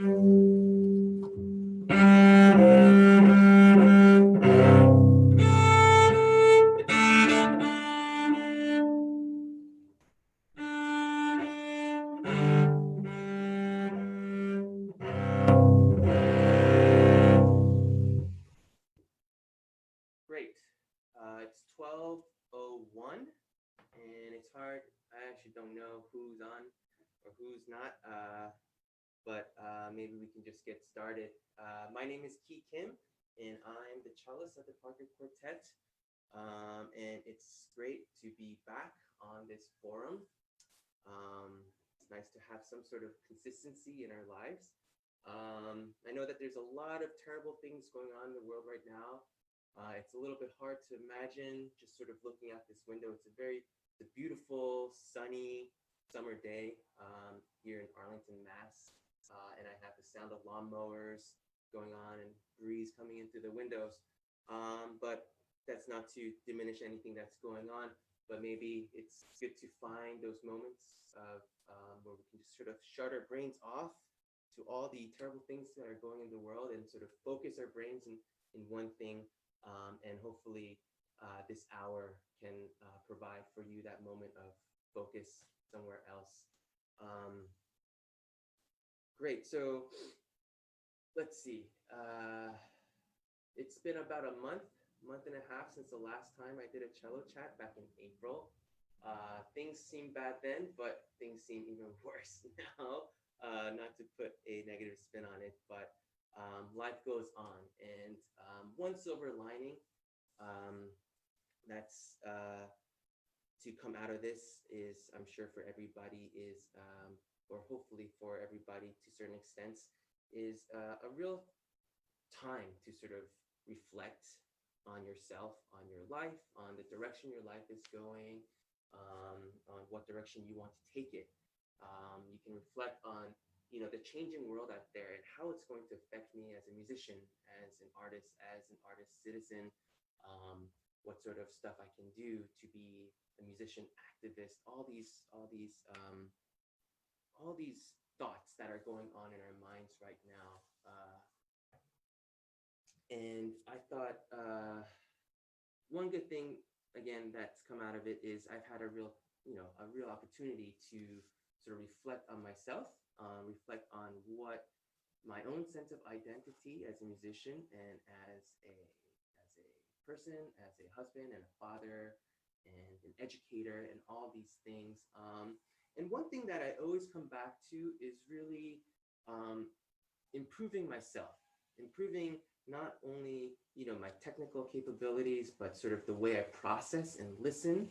Great. It's 12:01, and it's hard. I actually don't know who's on or who's not, but maybe we can just get started. My name is Kee Kim, and I'm the cellist of the Parker Quartet. And it's great to be back on this forum. It's nice to have some sort of consistency in our lives. I know that there's a lot of terrible things going on in the world right now. It's a little bit hard to imagine just sort of looking out this window. It's a beautiful, sunny summer day here in Arlington, Mass. And I have the sound of lawnmowers going on and breeze coming in through the windows. But that's not to diminish anything that's going on, but maybe it's good to find those moments of where we can just sort of shut our brains off to all the terrible things that are going in the world and sort of focus our brains in one thing. And hopefully this hour can provide for you that moment of focus somewhere else. Great, so let's see. It's been about a month and a half since the last time I did a CelloChat back in April. Things seemed bad then, but things seem even worse now. Not to put a negative spin on it, but life goes on, and one silver lining that's to come out of this is, I'm sure for everybody is, or hopefully for everybody to certain extents, is a real time to sort of reflect on yourself, on your life, on the direction your life is going, on what direction you want to take it. You can reflect on the changing world out there and how it's going to affect me as a musician, as an artist citizen, what sort of stuff I can do to be a musician activist, all these thoughts that are going on in our minds right now. And I thought one good thing, again, that's come out of it is I've had a real opportunity to sort of reflect on myself, reflect on what my own sense of identity as a musician and as a person, as a husband and a father and an educator and all these things. And one thing that I always come back to is really improving myself, improving not only my technical capabilities, but sort of the way I process and listen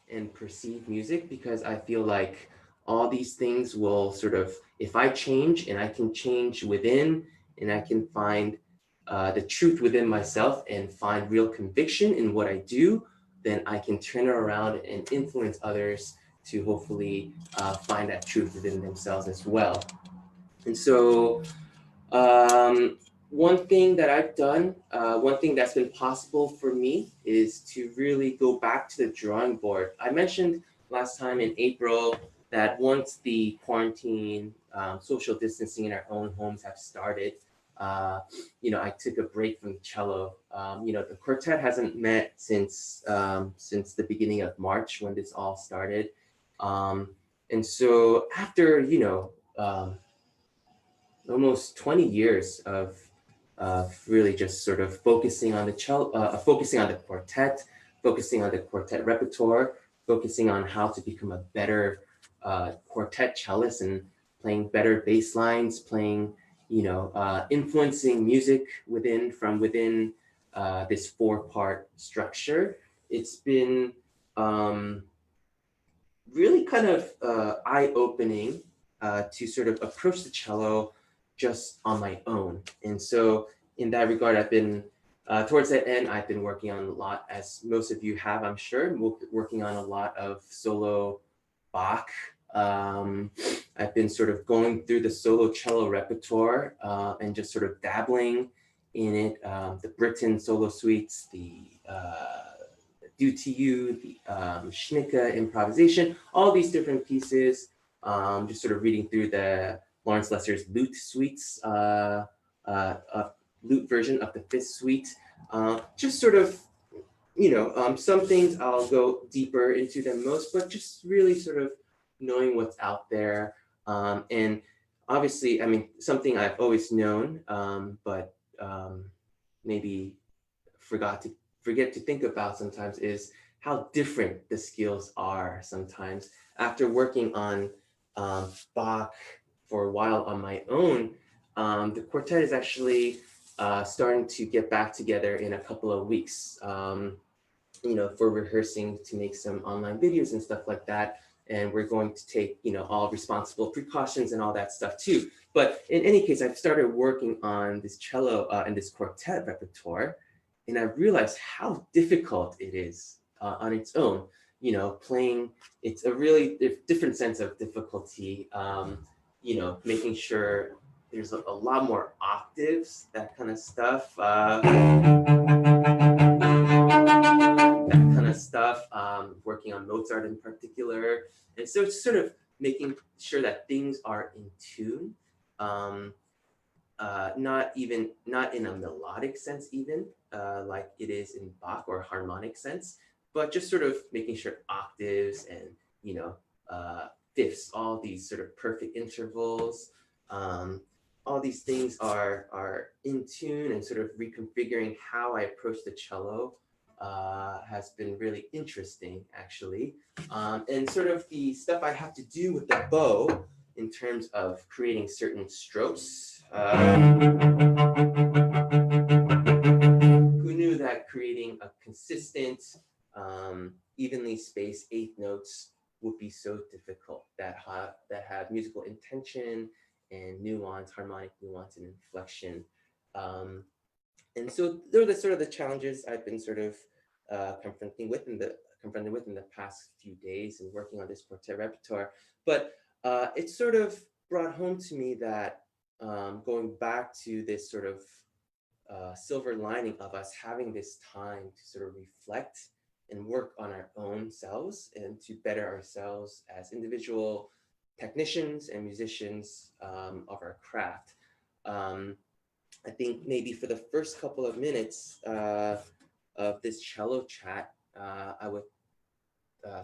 and perceive music, because I feel like all these things will sort of, if I change and I can change within and I can find the truth within myself and find real conviction in what I do, then I can turn it around and influence others to hopefully find that truth within themselves as well. And so one thing that I've done, one thing that's been possible for me is to really go back to the drawing board. I mentioned last time in April that once the quarantine, social distancing in our own homes have started, I took a break from cello. The quartet hasn't met since the beginning of March when this all started. And so after, almost 20 years of really just sort of focusing on the cello, focusing on the quartet, focusing on the quartet repertoire, focusing on how to become a better quartet cellist and playing better bass lines, playing, influencing music from within this 4-part structure. It's been really kind of eye-opening to sort of approach the cello just on my own. And so in that regard, I've been, towards that end, I've been working on a lot, as most of you have, I'm sure, working on a lot of solo Bach. I've been sort of going through the solo cello repertoire and just sort of dabbling in it. The Britten solo suites, the Due to You, the Schnicke improvisation, all these different pieces, just sort of reading through the Lawrence Lesser's lute suites, lute version of the Fifth Suite. Just sort of, some things I'll go deeper into than most, but just really sort of knowing what's out there. And obviously, I mean, something I've always known, but maybe forget to think about sometimes is how different the skills are sometimes. After working on Bach for a while on my own, the quartet is actually starting to get back together in a couple of weeks, for rehearsing to make some online videos and stuff like that. And we're going to take, all responsible precautions and all that stuff too. But in any case, I've started working on this cello and this quartet repertoire, and I've realized how difficult it is on its own. Playing, it's a really different sense of difficulty, making sure there's a lot more octaves, that kind of stuff. Working on Mozart in particular. And so it's sort of making sure that things are in tune, not in a melodic sense even, like it is in Bach or harmonic sense, but just sort of making sure octaves and, fifths, all these sort of perfect intervals, all these things are in tune, and sort of reconfiguring how I approach the cello has been really interesting, actually. And sort of the stuff I have to do with the bow in terms of creating certain strokes. Who knew that creating a consistent, evenly spaced eighth notes would be so difficult, that have musical intention and nuance, harmonic nuance and inflection. And so those are sort of the challenges I've been sort of confronted with in the past few days and working on this quartet repertoire. But it sort of brought home to me that going back to this sort of silver lining of us having this time to sort of reflect and work on our own selves and to better ourselves as individual technicians and musicians of our craft. I think maybe for the first couple of minutes of this cello chat, I would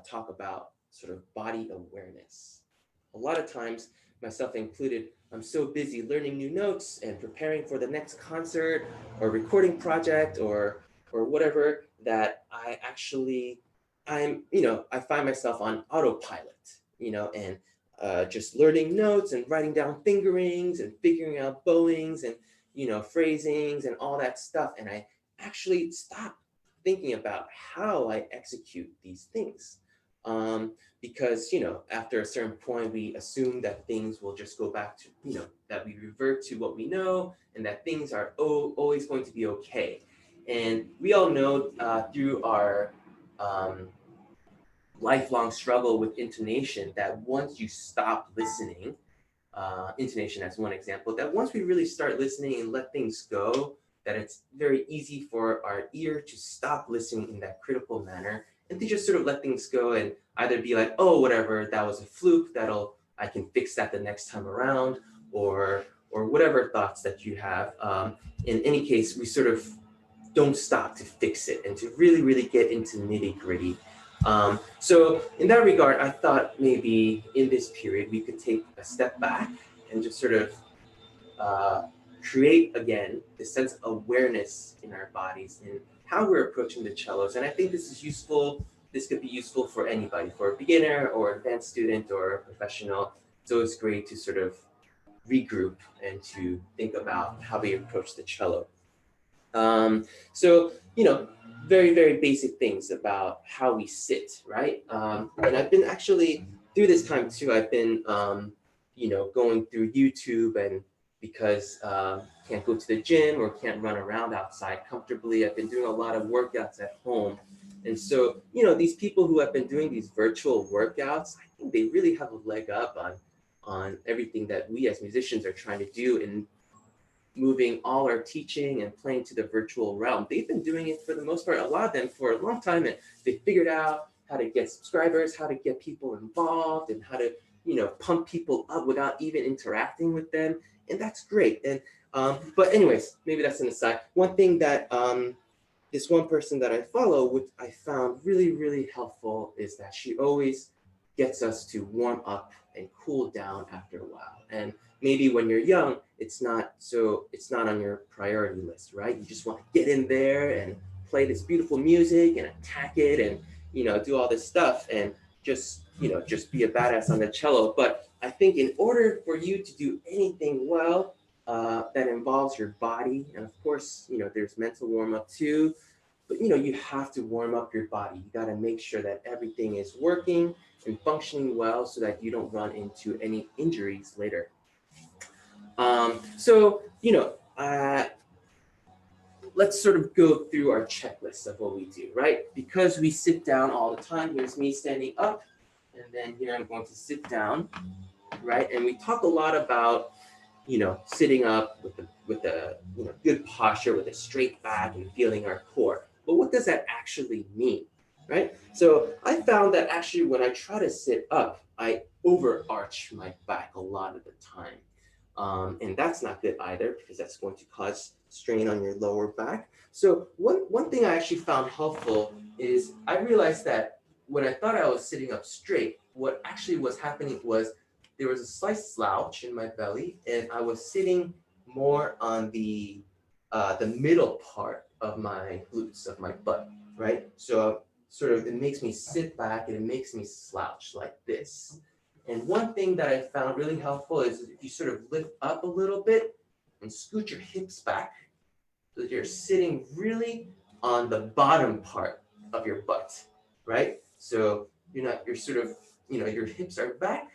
talk about sort of body awareness. A lot of times, myself included, I'm so busy learning new notes and preparing for the next concert or recording project or whatever, that I find myself on autopilot, and just learning notes and writing down fingerings and figuring out bowings and phrasings and all that stuff. And I actually stop thinking about how I execute these things. Because, after a certain point, we assume that things will just go back to, that we revert to what we know and that things are always going to be okay. And we all know through our lifelong struggle with intonation that once you stop listening, intonation as one example, that once we really start listening and let things go, that it's very easy for our ear to stop listening in that critical manner and to just sort of let things go and either be like, oh, whatever, that was a fluke, I can fix that the next time around, or whatever thoughts that you have. In any case, we sort of don't stop to fix it and to really, really get into nitty-gritty. So in that regard, I thought maybe in this period, we could take a step back and just sort of create, again, this sense of awareness in our bodies and how we're approaching the cellos. And I think this is useful. This could be useful for anybody, for a beginner or advanced student or a professional. So it's great to sort of regroup and to think about how we approach the cello. So, very, very basic things about how we sit, right? And I've been actually, through this time too, I've been, going through YouTube, and because can't go to the gym or can't run around outside comfortably, I've been doing a lot of workouts at home. And so, these people who have been doing these virtual workouts, I think they really have a leg up on everything that we as musicians are trying to do in moving all our teaching and playing to the virtual realm. They've been doing it for the most part, a lot of them, for a long time, and they figured out how to get subscribers, how to get people involved, and how to pump people up without even interacting with them. And that's great. And but anyways, maybe that's an aside. One thing that this one person that I follow, which I found really, really helpful, is that she always gets us to warm up and cool down after a while. And maybe when you're young, it's not on your priority list, right? You just want to get in there and play this beautiful music and attack it and, do all this stuff and just be a badass on the cello. But I think in order for you to do anything well, that involves your body, and of course, there's mental warm up too, but you have to warm up your body. You got to make sure that everything is working and functioning well so that you don't run into any injuries later. Let's sort of go through our checklist of what we do, right? Because we sit down all the time. Here's me standing up, and then here I'm going to sit down, right? And we talk a lot about, sitting up with a good posture, with a straight back and feeling our core. But what does that actually mean, right? So I found that actually when I try to sit up, I overarch my back a lot of the time. And that's not good either, because that's going to cause strain on your lower back. So one thing I actually found helpful is I realized that when I thought I was sitting up straight, what actually was happening was there was a slight slouch in my belly, and I was sitting more on the middle part of my glutes, of my butt, right? So it makes me sit back and it makes me slouch like this. And one thing that I found really helpful is if you sort of lift up a little bit and scoot your hips back so that you're sitting really on the bottom part of your butt, right? So your hips are back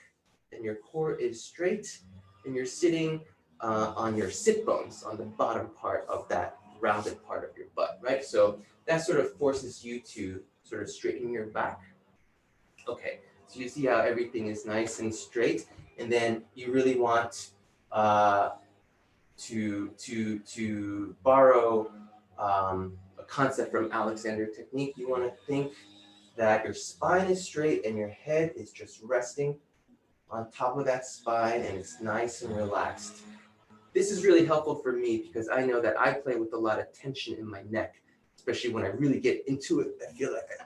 and your core is straight and you're sitting on your sit bones on the bottom part of that rounded part of your butt, right? So that sort of forces you to sort of straighten your back. Okay. So you see how everything is nice and straight, and then you really want to borrow a concept from Alexander technique. You want to think that your spine is straight and your head is just resting on top of that spine, and it's nice and relaxed. This is really helpful for me because I know that I play with a lot of tension in my neck, especially when I really get into it. I feel like I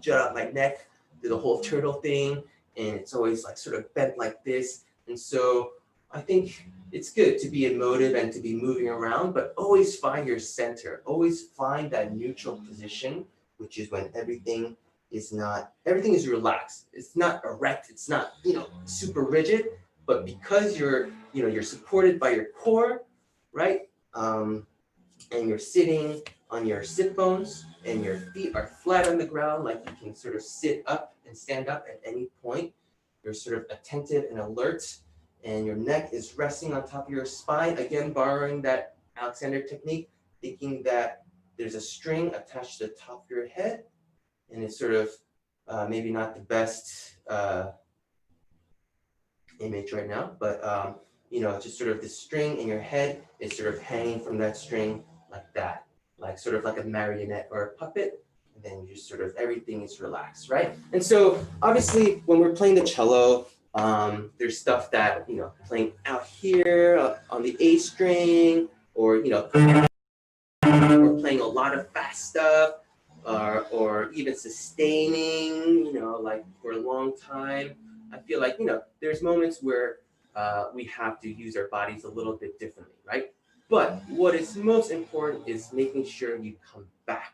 jut out my neck, do the whole turtle thing, and it's always like sort of bent like this. And so I think it's good to be emotive and to be moving around, but always find your center. Always find that neutral position, which is when everything is relaxed. It's not erect. It's not, super rigid, but because you're supported by your core, right? And you're sitting on your sit bones and your feet are flat on the ground, like you can sort of sit up and stand up at any point. You're sort of attentive and alert, and your neck is resting on top of your spine. Again, borrowing that Alexander technique, thinking that there's a string attached to the top of your head, and it's sort of maybe not the best image right now, but just sort of the string in your head is sort of hanging from that string like that, like sort of like a marionette or a puppet. And then you just sort of, everything is relaxed, right? And so obviously when we're playing the cello, there's stuff that, playing out here on the A string, or, or playing a lot of fast stuff, or even sustaining, like for a long time. I feel like, there's moments where we have to use our bodies a little bit differently, right? But what is most important is making sure you come back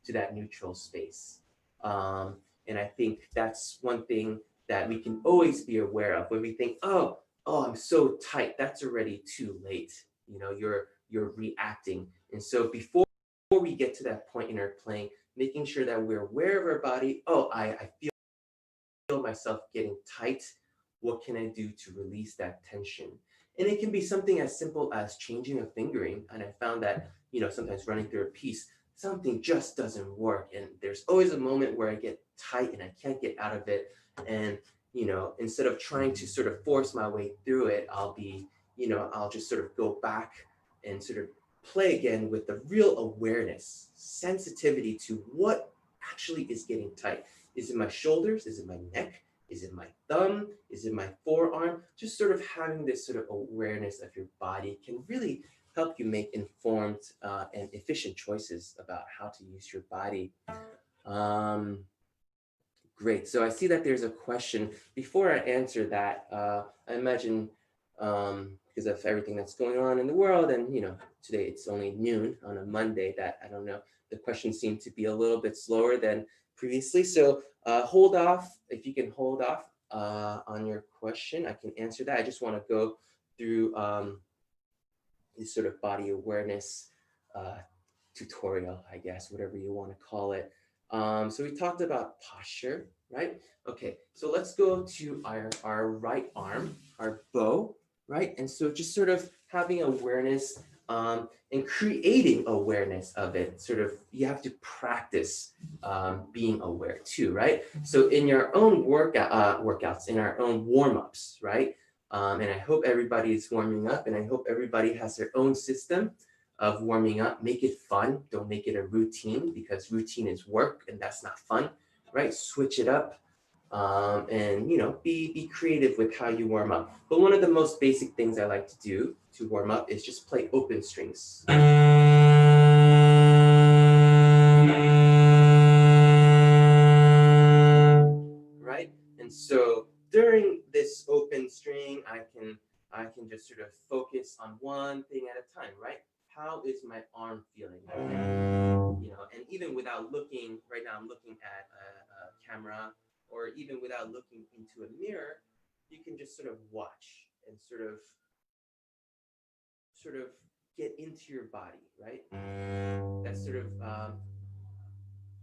to that neutral space. And I think that's one thing that we can always be aware of when we think, oh, I'm so tight, that's already too late. You're reacting. And so before we get to that point in our playing, making sure that we're aware of our body. Oh, I feel myself getting tight. What can I do to release that tension? And it can be something as simple as changing a fingering. And I found that, sometimes running through a piece, something just doesn't work. And there's always a moment where I get tight and I can't get out of it. And, instead of trying to sort of force my way through it, I'll just sort of go back and sort of play again with the real awareness, sensitivity to what actually is getting tight. Is it my shoulders? Is it my neck? Is it my thumb? Is it my forearm? Just sort of having this sort of awareness of your body can really help you make informed and efficient choices about how to use your body. Great. So I see that there's a question. Before I answer that, I imagine because of everything that's going on in the world, and today it's only noon on a Monday, that I don't know, the questions seem to be a little bit slower than previously. So hold off, if you can hold off on your question, I can answer that. I just want to go through this sort of body awareness tutorial, I guess, whatever you want to call it. So we talked about posture, right? Okay, so let's go to our right arm, our bow, right? And so just sort of having awareness and creating awareness of it. Sort of, you have to practice being aware too, right? So in your own workouts, in our own warm-ups, right? And I hope everybody is warming up, and I hope everybody has their own system of warming up. Make it fun. Don't make it a routine, because routine is work and that's not fun, right? Switch it up and be creative with how you warm up. But one of the most basic things I like to do to warm up is just play open strings. Right? And so during this open string, I can just sort of focus on one thing at a time, right? How is my arm feeling? And even without looking, right now I'm looking at a camera, or even without looking into a mirror, you can just sort of watch and sort of get into your body, right? That's sort of,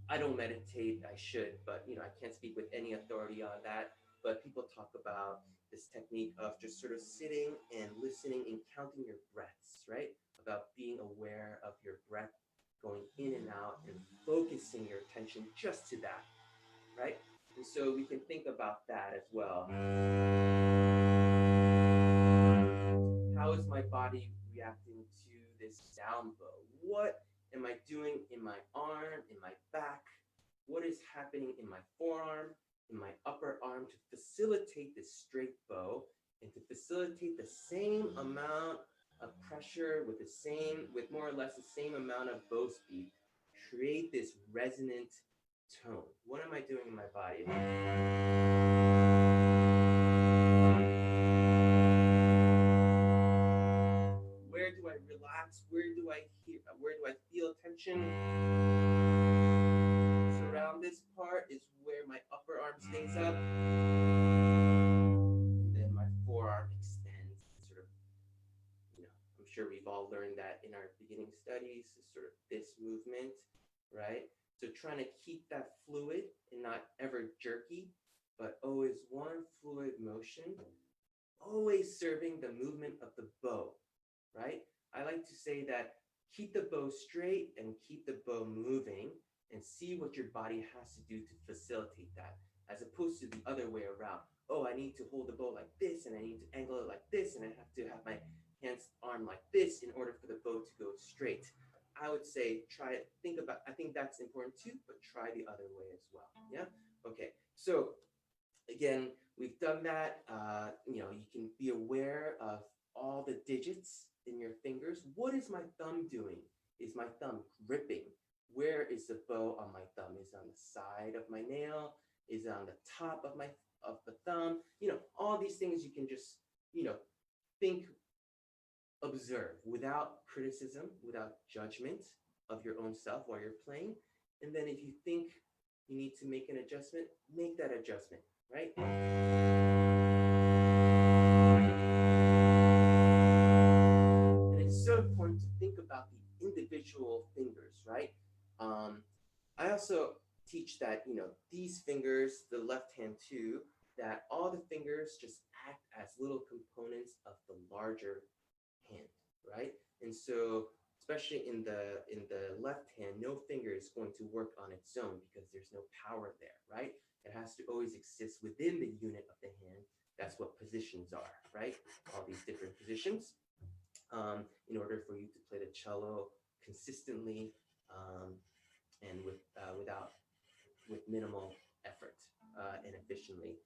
I don't meditate, I should, but I can't speak with any authority on that. But people talk about this technique of just sort of sitting and listening and counting your breaths, right? About being aware of your breath going in and out and focusing your attention just to that, right? And so we can think about that as well. How is my body reacting to this down bow? What am I doing in my arm, in my back? What is happening in my forearm, in my upper arm to facilitate this straight bow and to facilitate the same amount of pressure with more or less the same amount of bow speed? Create this resonant tone. What am I doing in my body? Where do I relax? Where do I feel tension? So around this part is where my upper arm stays up. And then my forearm extends. Sort of, I'm sure we've all learned that in our beginning studies, is sort of this movement, right? So trying to keep that fluid and not ever jerky, but always one fluid motion, always serving the movement of the bow, right? I like to say that keep the bow straight and keep the bow moving, and see what your body has to do to facilitate that, as opposed to the other way around. Oh, I need to hold the bow like this, and I need to angle it like this, and I have to have my arm like this in order for the bow to go straight. I would say I think that's important too, but try the other way as well. Yeah? Okay, so again, we've done that. You can be aware of all the digits in your fingers. What is my thumb doing? Is my thumb gripping? Where is the bow on my thumb? Is it on the side of my nail? Is it on the top of the thumb? All these things you can just, think, observe without criticism, without judgment of your own self while you're playing. And then if you think you need to make an adjustment, make that adjustment, right? And it's so important to think about the individual fingers, right? I also teach that, these fingers, the left hand too, that all the fingers just act as little components of the larger hand, right? And so, especially in the left hand, no finger is going to work on its own because there's no power there, right? It has to always exist within the unit of the hand. That's what positions are, right? All these different positions. In order for you to play the cello consistently and with minimal effort and efficiently.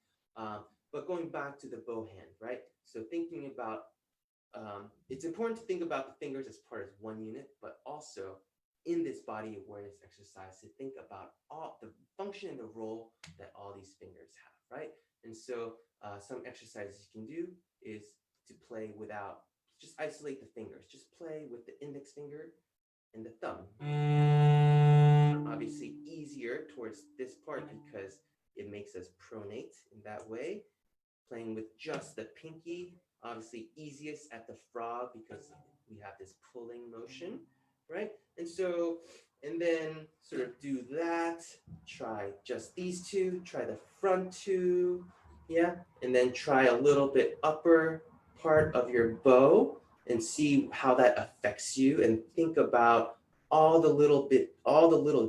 But going back to the bow hand, right? So thinking about, it's important to think about the fingers as part of one unit, but also in this body awareness exercise to think about all the function and the role that all these fingers have, right? And so some exercises you can do is to play without, just isolate the fingers, just play with the index finger and the thumb. Obviously easier towards this part because it makes us pronate in that way. Playing with just the pinky, obviously easiest at the frog because we have this pulling motion, right? And so, and then sort of do that, try just these two, try the front two, yeah? And then try a little bit upper part of your bow and see how that affects you, and think about all the little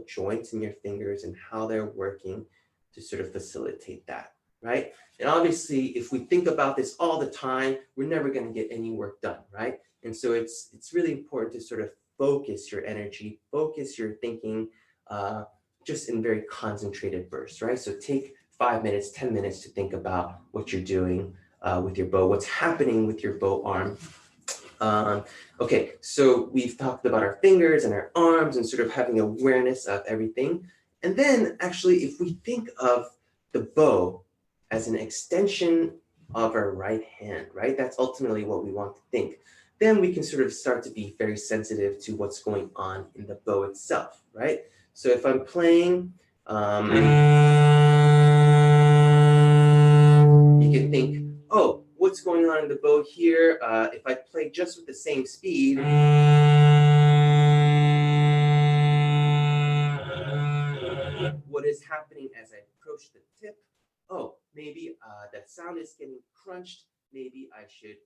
joints in your fingers and how they're working to sort of facilitate that, right? And obviously, if we think about this all the time, we're never going to get any work done, right? And so it's really important to sort of focus your energy, focus your thinking, just in very concentrated bursts, right? So take 5 minutes, 10 minutes to think about what you're doing with your bow, what's happening with your bow arm. Okay, so we've talked about our fingers and our arms and sort of having awareness of everything. And then actually, if we think of the bow as an extension of our right hand, right? That's ultimately what we want to think. Then we can sort of start to be very sensitive to what's going on in the bow itself, right? So if I'm playing, you can think, oh, what's going on in the bow here? If I play just with the same speed, what is happening as I approach the tip? Oh, maybe that sound is getting crunched. Maybe I should,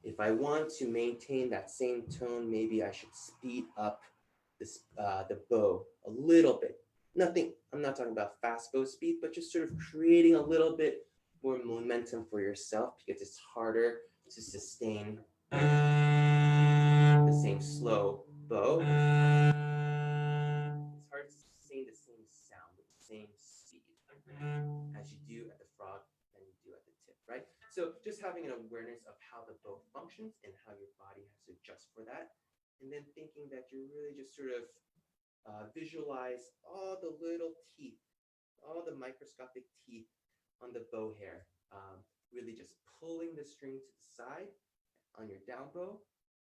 if I want to maintain that same tone, maybe I should speed up this, the bow a little bit. Nothing, I'm not talking about fast bow speed, but just sort of creating a little bit more momentum for yourself because it's harder to sustain the same slow bow. It's hard to sustain the same sound with the same speed as you do at the frog than you do at the tip, right? So just having an awareness of how the bow functions and how your body has to adjust for that. And then thinking that you're really just sort of visualize all the little teeth, all the microscopic teeth on the bow hair, really just pulling the string to the side on your down bow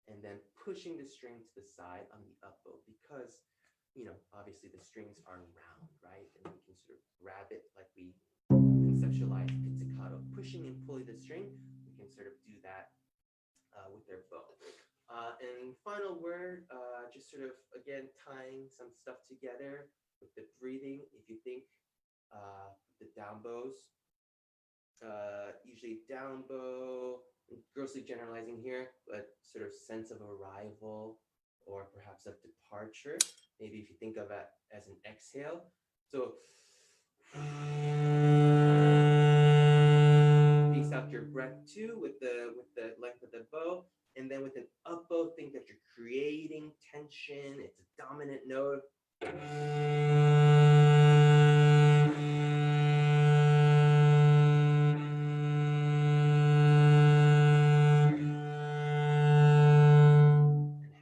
and then pushing the string to the side on the up bow because, you know, obviously the strings are round, right? And we can sort of grab it like we conceptualize pizzicato, pushing and pulling the string. We can sort of do that with their bow. And final word, just sort of, again, tying some stuff together with the breathing. If you think the down bows, usually down bow, grossly generalizing here, but sort of sense of arrival or perhaps of departure. Maybe if you think of it as an exhale. So piece out your breath too with the length of the bow. And then with an up bow, think that you're creating tension. It's a dominant note. And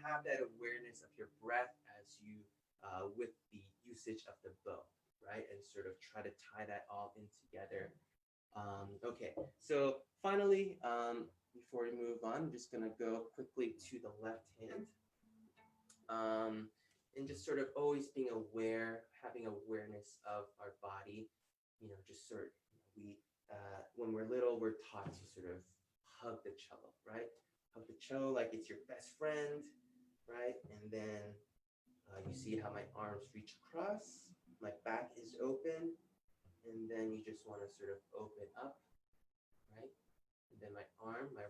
have that awareness of your breath as you, with the usage of the bow, right? And sort of try to tie that all in together. Okay, so finally, before we move on, I'm just gonna go quickly to the left hand. And just sort of always being aware, having awareness of our body, you know, just sort of, when we're little, we're taught to sort of hug the cello, right? Hug the cello like it's your best friend, right? And then you see how my arms reach across, my back is open, and then you just want to sort of open up, right? And then my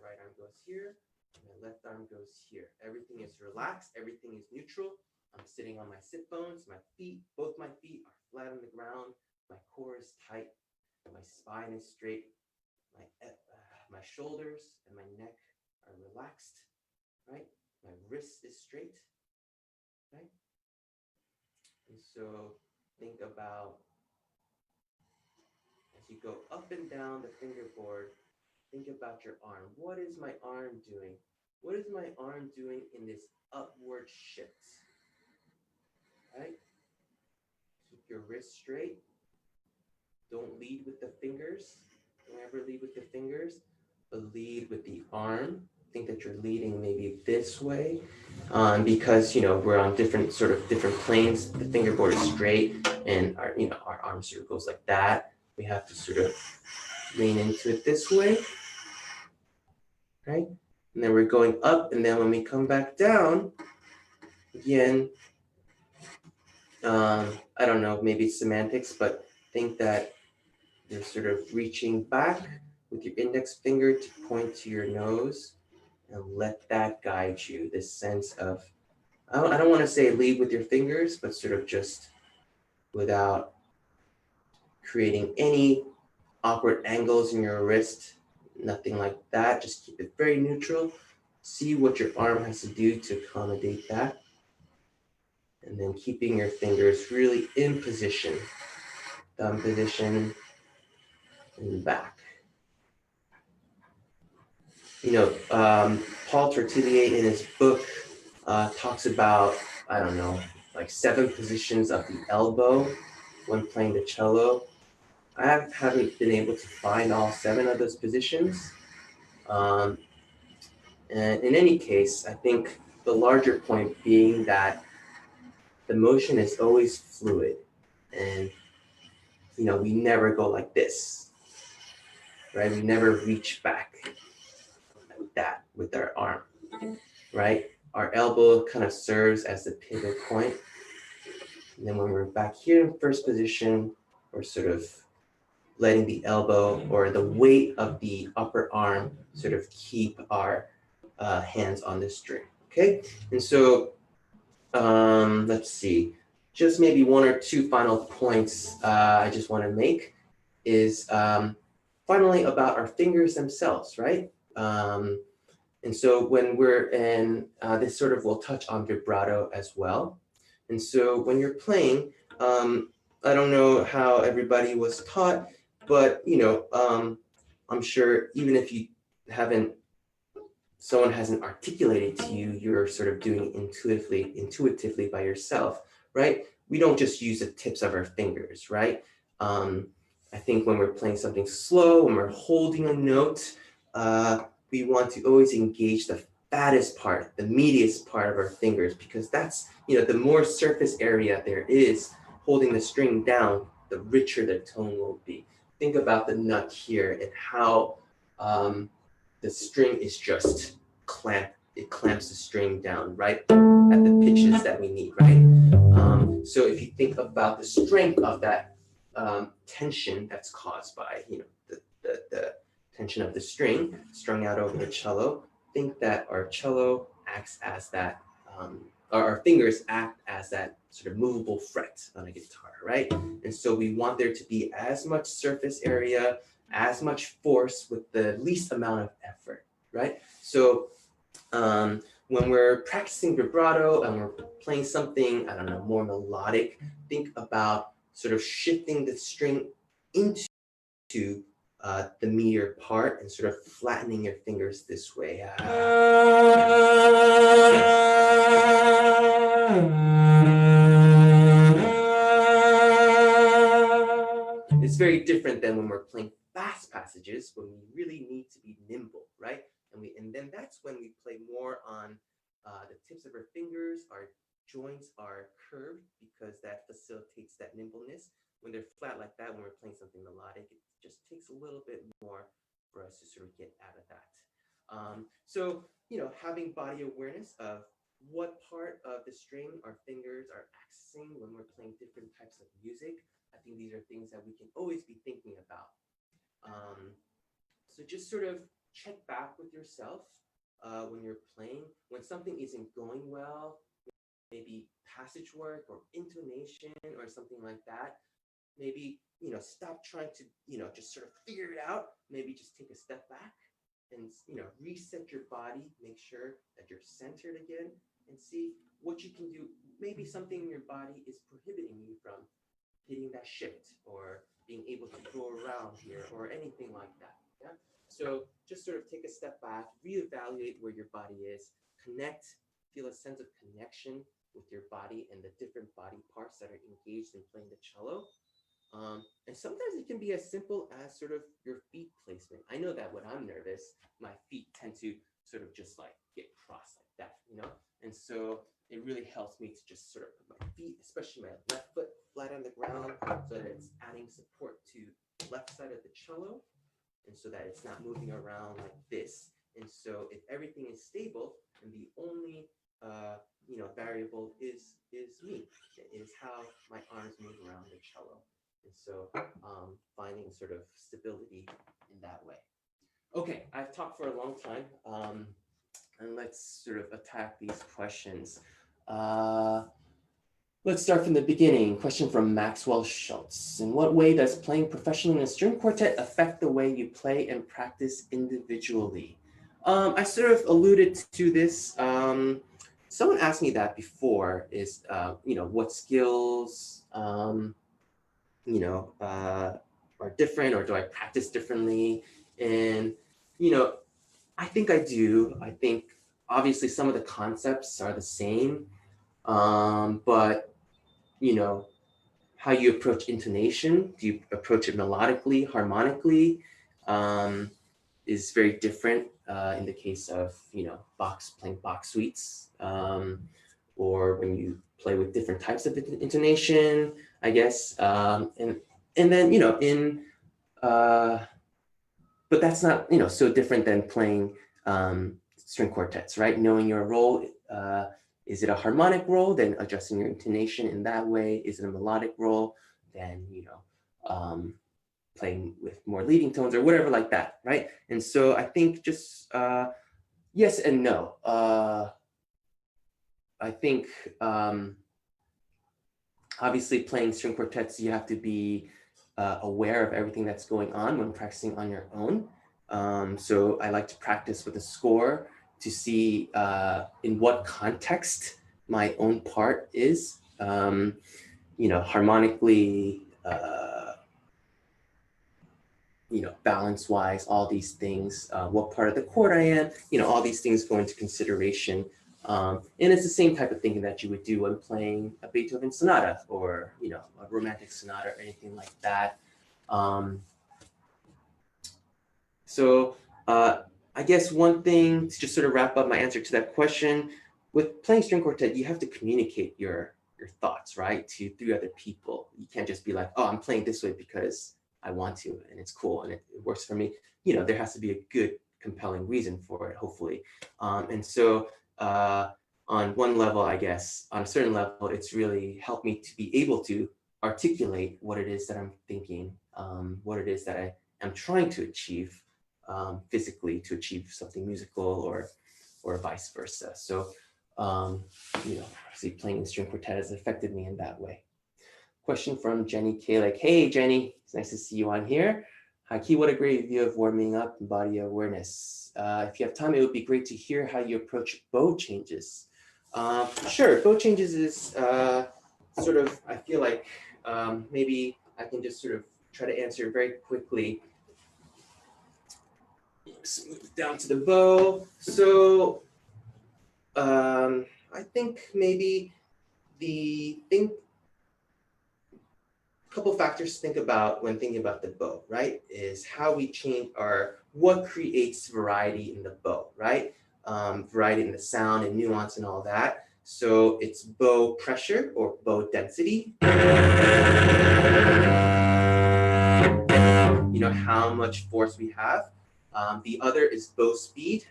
right arm goes here, and my left arm goes here. Everything is relaxed, everything is neutral. I'm sitting on my sit bones, my feet, both my feet are flat on the ground, my core is tight, my spine is straight, my shoulders and my neck are relaxed, right? My wrist is straight, right? And so think about as you go up and down the fingerboard, think about your arm. What is my arm doing? What is my arm doing in this upward shift? Right? Keep your wrist straight. Don't lead with the fingers. Don't ever lead with the fingers, but lead with the arm. Think that you're leading maybe this way, because we're on different planes. The fingerboard is straight, and our arm sort of goes like that. We have to sort of lean into it this way, right? And then we're going up, and then when we come back down, again, I don't know, maybe it's semantics, but think that you're sort of reaching back with your index finger to point to your nose and let that guide you. This sense of, I don't want to say lead with your fingers, but sort of just without creating any awkward angles in your wrist, nothing like that. Just keep it very neutral. See what your arm has to do to accommodate that. And then keeping your fingers really in position, thumb position, and back. Paul Tortelier in his book talks about, I don't know, like 7 positions of the elbow when playing the cello. I haven't been able to find all 7 of those positions. And in any case, I think the larger point being that the motion is always fluid, and we never go like this, right? We never reach back like that with our arm, right? Our elbow kind of serves as the pivot point. And then when we're back here in first position, we're sort of letting the elbow or the weight of the upper arm sort of keep our hands on the string, okay? And so let's see, just maybe 1 or 2 final points I just want to make is finally about our fingers themselves, right? And so when we're in, this sort of will touch on vibrato as well. And so when you're playing, I don't know how everybody was taught, but I'm sure even if someone hasn't articulated to you, you're sort of doing it intuitively by yourself, right? We don't just use the tips of our fingers, right? I think when we're playing something slow, when we're holding a note, we want to always engage the fattest part, the meatiest part of our fingers, because that's, the more surface area there is holding the string down, the richer the tone will be. Think about the nut here and how the string is just it clamps the string down right at the pitches that we need, right? So if you think about the strength of that tension that's caused by, the tension of the string strung out over the cello, think that our cello acts as that, our fingers act as that sort of movable fret on a guitar, right? And so we want there to be as much surface area, as much force with the least amount of effort, right? So when we're practicing vibrato and we're playing something, I don't know, more melodic, think about sort of shifting the string into the meatier part and sort of flattening your fingers this way. It's very different than when we're playing fast passages, when we really need to be nimble, right? And then that's when we play more on the tips of our fingers. Our joints are curved because that facilitates that nimbleness. When they're flat like that, when we're playing something melodic, it just takes a little bit more for us to sort of get out of that. So, having body awareness of what part of the string our fingers are accessing when we're playing different types of music, I think these are things that we can always be thinking about. So just sort of check back with yourself when you're playing. When something isn't going well, maybe passage work or intonation or something like that, maybe, stop trying to, just sort of figure it out. Maybe just take a step back and, reset your body, make sure that you're centered again and see what you can do. Maybe something in your body is prohibiting you from hitting that shift or being able to go around here or anything like that. Yeah. So just sort of take a step back, reevaluate where your body is, connect, feel a sense of connection with your body and the different body parts that are engaged in playing the cello. And sometimes it can be as simple as sort of your feet placement. I know that when I'm nervous, my feet tend to sort of just like get crossed like that, you know? And so it really helps me to just sort of put my feet, especially my left foot, flat on the ground so that it's adding support to the left side of the cello and so that it's not moving around like this. And so if everything is stable and the only variable is me, is how my arms move around the cello. And so finding sort of stability in that way. Okay, I've talked for a long time, and let's sort of attack these questions. Let's start from the beginning. Question from Maxwell Schultz. In what way does playing professionally in a string quartet affect the way you play and practice individually? I sort of alluded to this. Someone asked me that before, is, what skills, are different, or do I practice differently? And, I think I do. I think obviously some of the concepts are the same, but how you approach intonation, do you approach it melodically, harmonically, is very different in the case of, playing Bach suites, or when you play with different types of intonation, I guess. And then, but that's not, so different than playing string quartets, right? Knowing your role, is it a harmonic role? Then adjusting your intonation in that way. Is it a melodic role? Then, playing with more leading tones or whatever like that, right? And so I think just yes and no. I think obviously playing string quartets, you have to be aware of everything that's going on when practicing on your own. So I like to practice with a score to see in what context my own part is, harmonically, balance-wise, all these things, what part of the chord I am, all these things go into consideration. And it's the same type of thinking that you would do when playing a Beethoven sonata or, a romantic sonata or anything like that. So I guess one thing to just sort of wrap up my answer to that question, with playing string quartet, you have to communicate your thoughts, right, to 3 other people. You can't just be like, oh, I'm playing this way because I want to, and it's cool, and it works for me. There has to be a good, compelling reason for it, hopefully. And so on one level, I guess, on a certain level, it's really helped me to be able to articulate what it is that I'm thinking, what it is that I am trying to achieve physically, to achieve something musical, or vice versa. So, obviously playing the string quartet has affected me in that way. Question from Jenny Kalick. Hey, Jenny, it's nice to see you on here. Hi, Kee, what a great view of warming up and body awareness. If you have time, it would be great to hear how you approach bow changes. Sure, bow changes is sort of, I feel like maybe I can just sort of try to answer very quickly. Smooth down to the bow. So I think maybe couple factors to think about when thinking about the bow, right, is how we change what creates variety in the bow, right? Variety in the sound and nuance and all that. So it's bow pressure or bow density. How much force we have. The other is bow speed.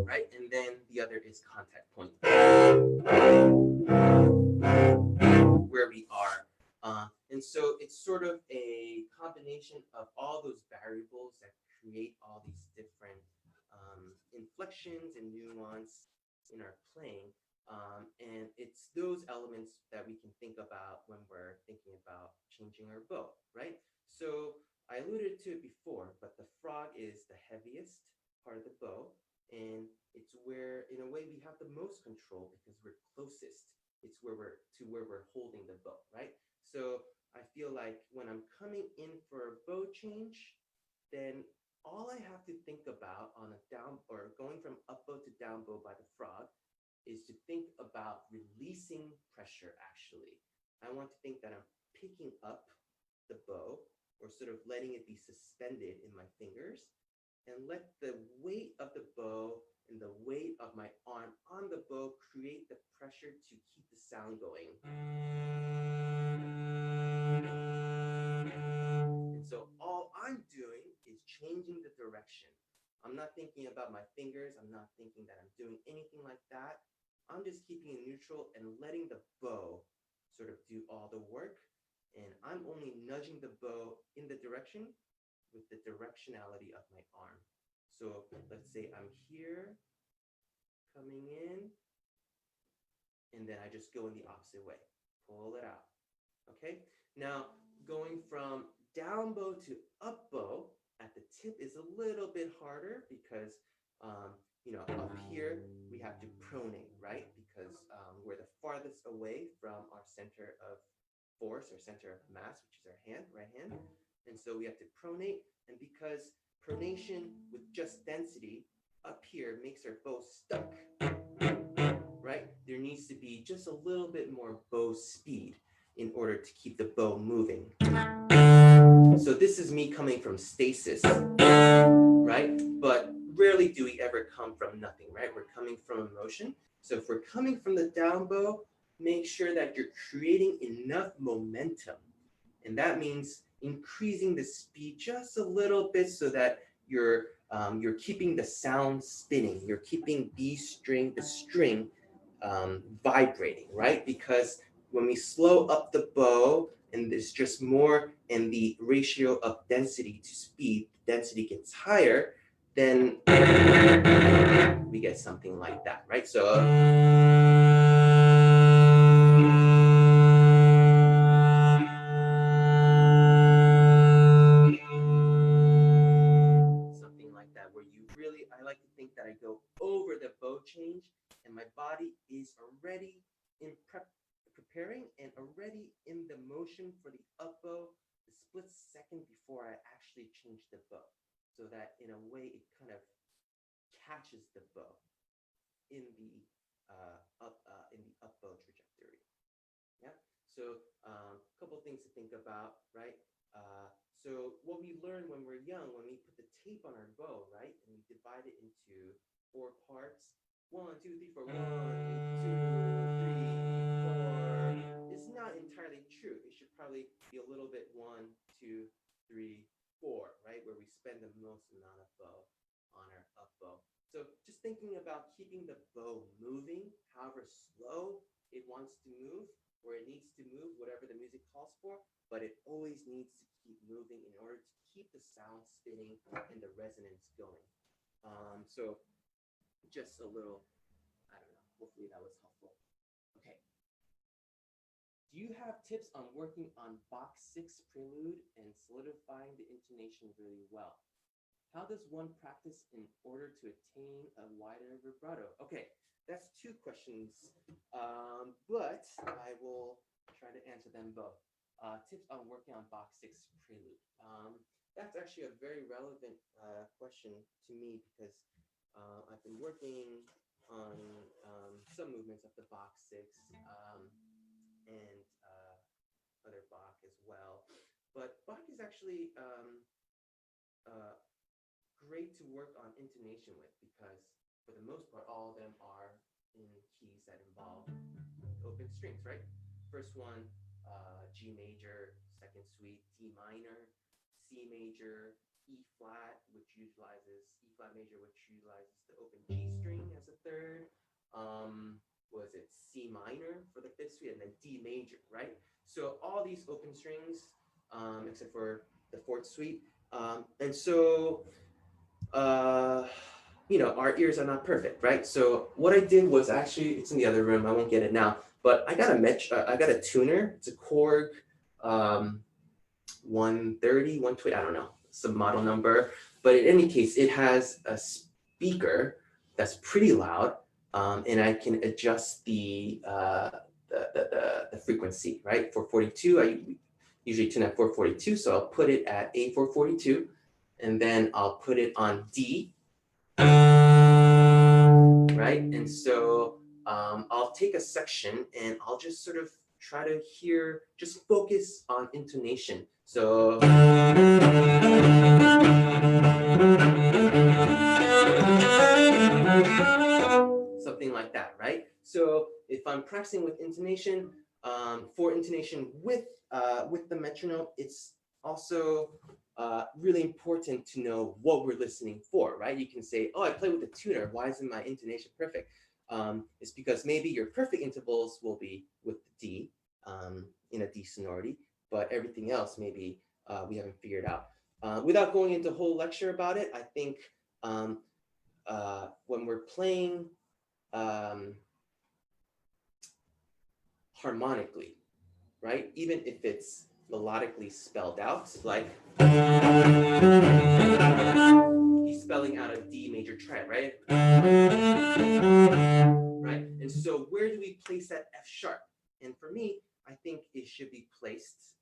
Right, and then the other is contact point. Where we are. And so it's sort of a combination of all those variables that create all these different inflections and nuance in our playing. And it's those elements that we can think about when we're thinking about changing our bow, right? So I alluded to it before, but the frog is the heaviest part of the bow. And it's where, in a way, we have the most control because we're closest. It's where we're holding the bow, right? So I feel like when I'm coming in for a bow change, then all I have to think about on a down or going from up bow to down bow by the frog is to think about releasing pressure, actually. I want to think that I'm picking up the bow or sort of letting it be suspended in my fingers and let the weight of the bow and the weight of my arm on the bow create the pressure to keep the sound going. And so all I'm doing is changing the direction. I'm not thinking about my fingers. I'm not thinking that I'm doing anything like that. I'm just keeping it neutral and letting the bow sort of do all the work. And I'm only nudging the bow in the direction with the directionality of my arm. So let's say I'm here, coming in, and then I just go in the opposite way, pull it out. Okay, now going from down bow to up bow at the tip is a little bit harder because up here we have to pronate, right? Because we're the farthest away from our center of force or center of mass, which is our hand, right hand. And so we have to pronate, and because pronation with just density up here makes our bow stuck, right? There needs to be just a little bit more bow speed in order to keep the bow moving. So this is me coming from stasis, right? But rarely do we ever come from nothing, right? We're coming from emotion. So if we're coming from the down bow, make sure that you're creating enough momentum. And that means increasing the speed just a little bit so that you're keeping the sound spinning. You're keeping the string vibrating, right? Because when we slow up the bow and there's just more in the ratio of density to speed, density gets higher, then we get something like that, right? So something like that, where you really, I like to think that I go over the bow change and my body is already in preparing and already in the motion for the up bow the split second before I actually change the bow, so that in a way it kind of catches the bow in the up bow trajectory. Yeah. So a couple things to think about, right? So what we learn when we're young, when we put the tape on our bow, right, and we divide it into 4 parts, 1, 2, 3, 4, 1, 2, 3, 4, is not entirely true. It should probably be a little bit 1, 2, 3, 4, right, where we spend the most amount of bow on our up bow. So just thinking about keeping the bow moving, however slow it wants to move, or it needs to move, whatever the music calls for, but it always needs to keep moving in order to keep the sound spinning and the resonance going. So just a little, I don't know, hopefully that was helpful. Okay. Do you have tips on working on Bach 6 prelude and solidifying the intonation really well? How does one practice in order to attain a wider vibrato? Okay, that's 2 questions, but I will try to answer them both. Tips on working on Bach 6 prelude. That's actually a very relevant question to me because I've been working on some movements of the Bach 6 and other Bach as well. But Bach is actually great to work on intonation with because for the most part, all of them are in keys that involve open strings, right? First one, G major, second suite, D minor, C major, E flat, which utilizes E flat major, which utilizes the open G string as a third. Was it C minor for the fifth suite, and then D major, right? So all these open strings, except for the fourth suite, and so our ears are not perfect, right? So what I did was actually, it's in the other room, I won't get it now, but I got a tuner. It's a Korg 130, 120, I don't know, some model number. But in any case, it has a speaker that's pretty loud, and I can adjust the frequency, right? 442, I usually tune at 442, so I'll put it at A442, and then I'll put it on D, right? And so I'll take a section and I'll just sort of try to hear, just focus on intonation. So something like that, right? So if I'm practicing with intonation, for intonation with the metronome, it's also really important to know what we're listening for, right? You can say, oh, I play with a tuner. Why isn't my intonation perfect? It's because maybe your perfect intervals will be with the D, in a D sonority, but everything else maybe we haven't figured out. Without going into a whole lecture about it, I think when we're playing harmonically, right? Even if it's melodically spelled out, like he's spelling out a D major triad, right? Right? And so where do we place that F sharp? And for me, I think it should be placed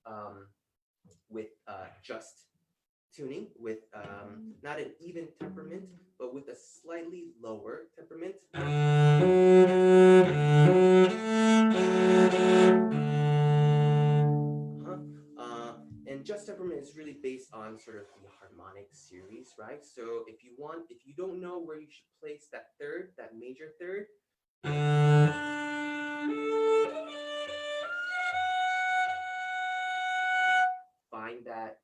with just tuning, with not an even temperament, but with a slightly lower temperament. And just temperament is really based on sort of the harmonic series, right? So if you don't know where you should place that third, that major third, find that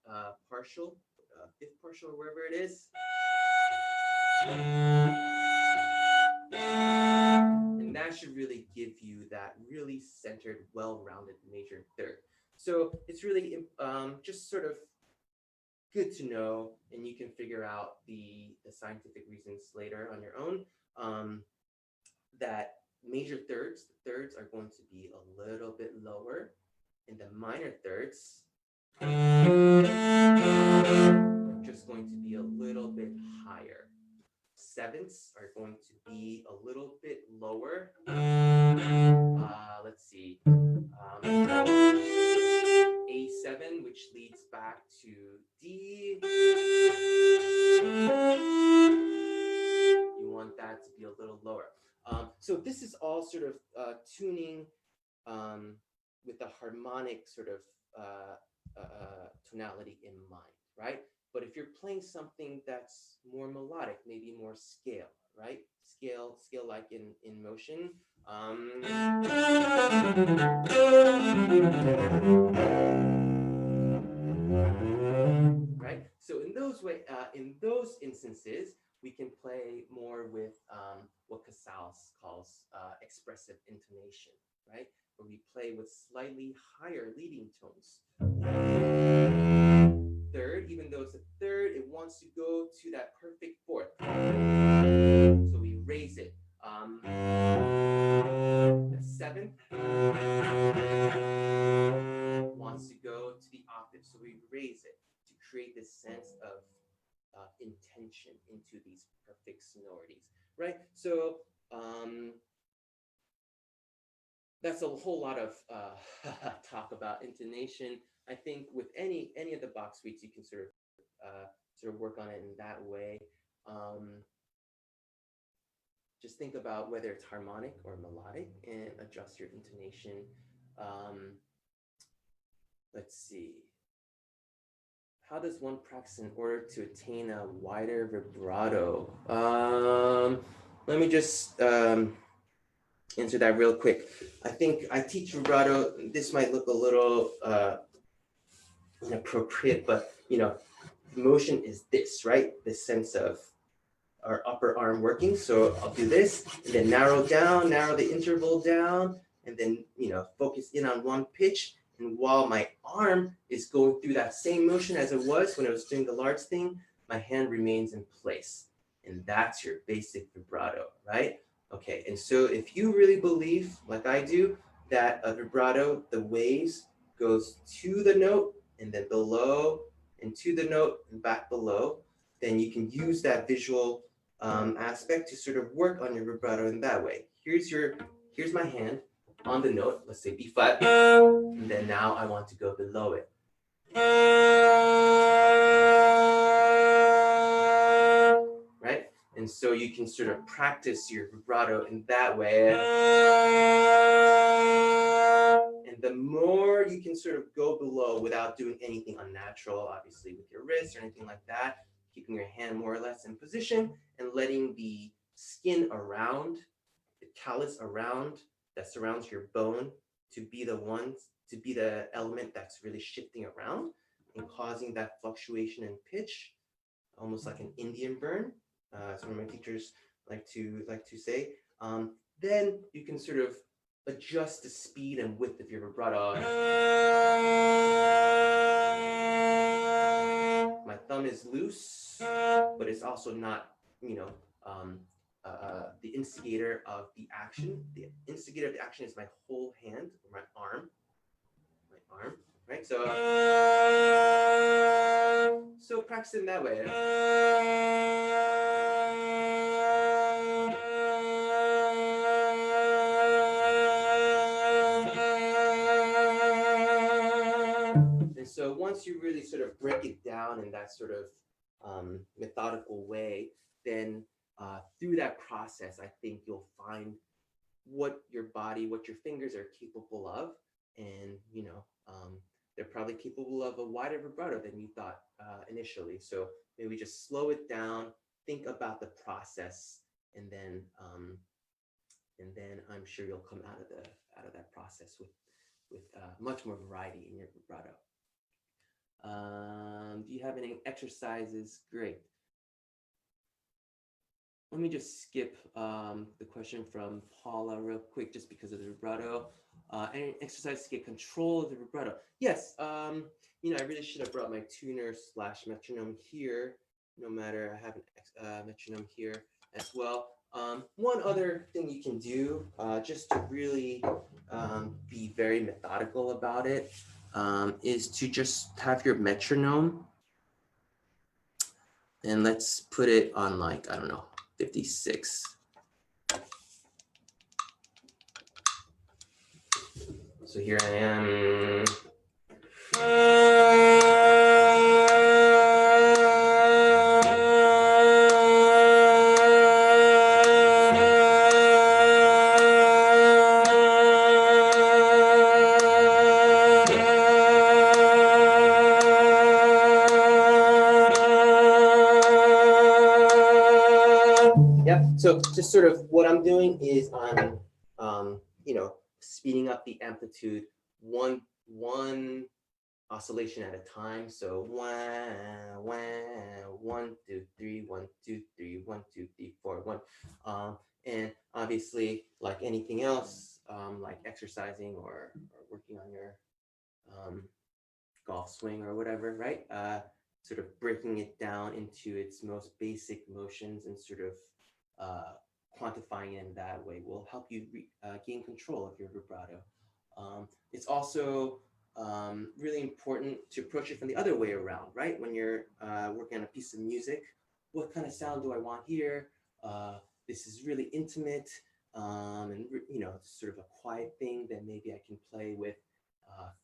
partial, fifth partial, or wherever it is. And that should really give you that really centered, well-rounded major third. So it's really just sort of good to know, and you can figure out the scientific reasons later on your own, that major thirds, the thirds are going to be a little bit lower, and the minor thirds are just going to be a little bit higher. Sevenths are going to be a little bit lower. Let's see. A7, which leads back to D. You want that to be a little lower. So this is all sort of tuning with the harmonic sort of tonality in mind, right? But if you're playing something that's more melodic, maybe more scale, right? Scale like in motion. Right. So in those instances, we can play more with what Casals calls expressive intonation, right? Where we play with slightly higher leading tones. Third, even though it's a third, it wants to go to that perfect fourth. So we raise it. The seventh wants to go to the octave, so we raise it to create this sense of intention into these perfect sonorities, right? So that's a whole lot of talk about intonation. I think with any of the box suites, you can sort of work on it in that way. Just think about whether it's harmonic or melodic and adjust your intonation. Let's see. How does one practice in order to attain a wider vibrato? Let me just answer that real quick. I think I teach vibrato. This might look a little inappropriate, but motion is this, right? This sense of our upper arm working. So I'll do this, and then narrow the interval down, and then focus in on one pitch. And while my arm is going through that same motion as it was when I was doing the large thing, my hand remains in place. And that's your basic vibrato, right? Okay, and so if you really believe, like I do, that a vibrato, the waves goes to the note and then below and to the note and back below, then you can use that visual aspect to sort of work on your vibrato in that way. Here's my hand on the note, let's say B flat, and then now I want to go below it. Right? And so you can sort of practice your vibrato in that way. And the more you can sort of go below without doing anything unnatural, obviously with your wrist or anything like that, keeping your hand more or less in position and letting the skin around, the callus around that surrounds your bone to be the element that's really shifting around and causing that fluctuation in pitch, almost like an Indian burn. As one of my teachers like to say. Then you can sort of adjust the speed and width of your vibrato. My thumb is loose, but it's also not, the instigator of the action. The instigator of the action is my whole hand or my arm, right? So practice in that way. And so once you really sort of break it down in that sort of methodical way, then through that process, I think you'll find what your body, what your fingers are capable of. And, they're probably capable of a wider vibrato than you thought initially. So maybe just slow it down, think about the process, and then I'm sure you'll come out of that process with much more variety in your vibrato. Do you have any exercises? Great. Let me just skip the question from Paula real quick, just because of the vibrato. Any exercise to get control of the vibrato? Yes. I really should have brought my tuner / metronome here. No matter, I have a metronome here as well. One other thing you can do, just to really be very methodical about it, is to just have your metronome, and let's put it on, like, I don't know, 56. So here I am. Yep. So just sort of what I'm doing is I'm, speeding up the amplitude one oscillation at a time. So 1, 1, 2, 3, 1, 2, 3, 1, 2, 3, 4, 1. And obviously, like anything else, like exercising or working on your golf swing or whatever, right? Sort of breaking it down into its most basic motions and sort of quantifying it in that way will help you gain control of your vibrato. It's also really important to approach it from the other way around, right? When you're working on a piece of music, what kind of sound do I want here? This is really intimate and sort of a quiet thing, then maybe I can play with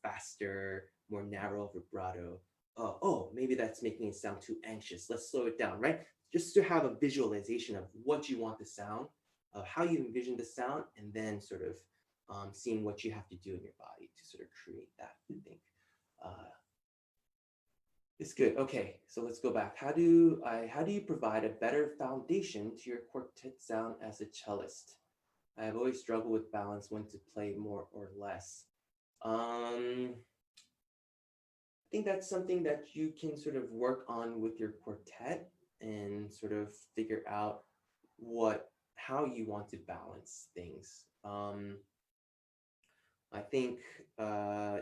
faster, more narrow vibrato. Oh, maybe that's making it sound too anxious. Let's slow it down, right? Just to have a visualization of what you want the sound, of how you envision the sound, and then sort of seeing what you have to do in your body to sort of create that, I think. It's good. Okay, so let's go back. How do you provide a better foundation to your quartet sound as a cellist? I have always struggled with balance, when to play more or less. I think that's something that you can sort of work on with your quartet and sort of figure out how you want to balance things. I think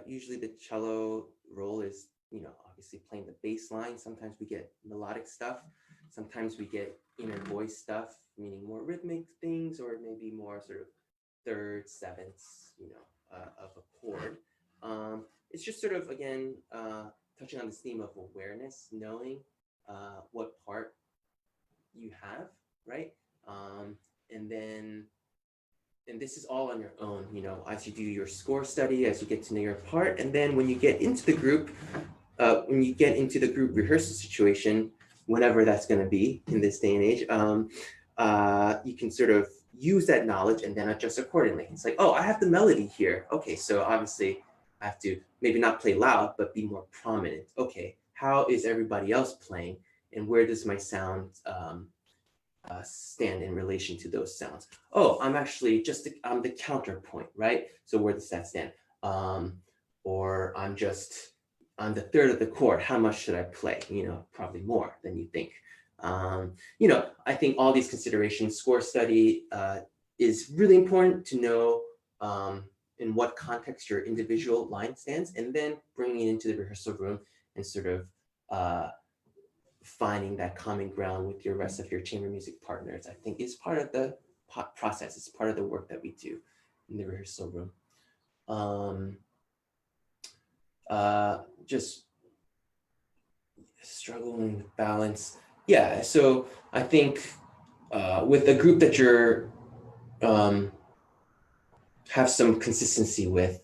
usually the cello role is, obviously playing the bass line. Sometimes we get melodic stuff. Sometimes we get inner voice stuff, meaning more rhythmic things, or maybe more sort of thirds, sevenths, of a chord. It's just sort of, again, touching on this theme of awareness, knowing what part you have right? And this is all on your own, as you do your score study, as you get to know your part. And then when you get into the group, rehearsal situation, whenever that's going to be in this day and age, you can sort of use that knowledge and then adjust accordingly. It's like, oh, I have the melody here. Okay, so obviously I have to maybe not play loud, but be more prominent. Okay, how is everybody else playing? And where does my sound stand in relation to those sounds? Oh, I'm actually I'm the counterpoint, right? So where does that stand? Or I'm the third of the chord. How much should I play? Probably more than you think. I think all these considerations, score study is really important to know in what context your individual line stands, and then bringing it into the rehearsal room and sort of finding that common ground with your rest of your chamber music partners, I think is part of the process. It's part of the work that we do in the rehearsal room. Just struggling with balance. Yeah, so I think with a group that you're have some consistency with,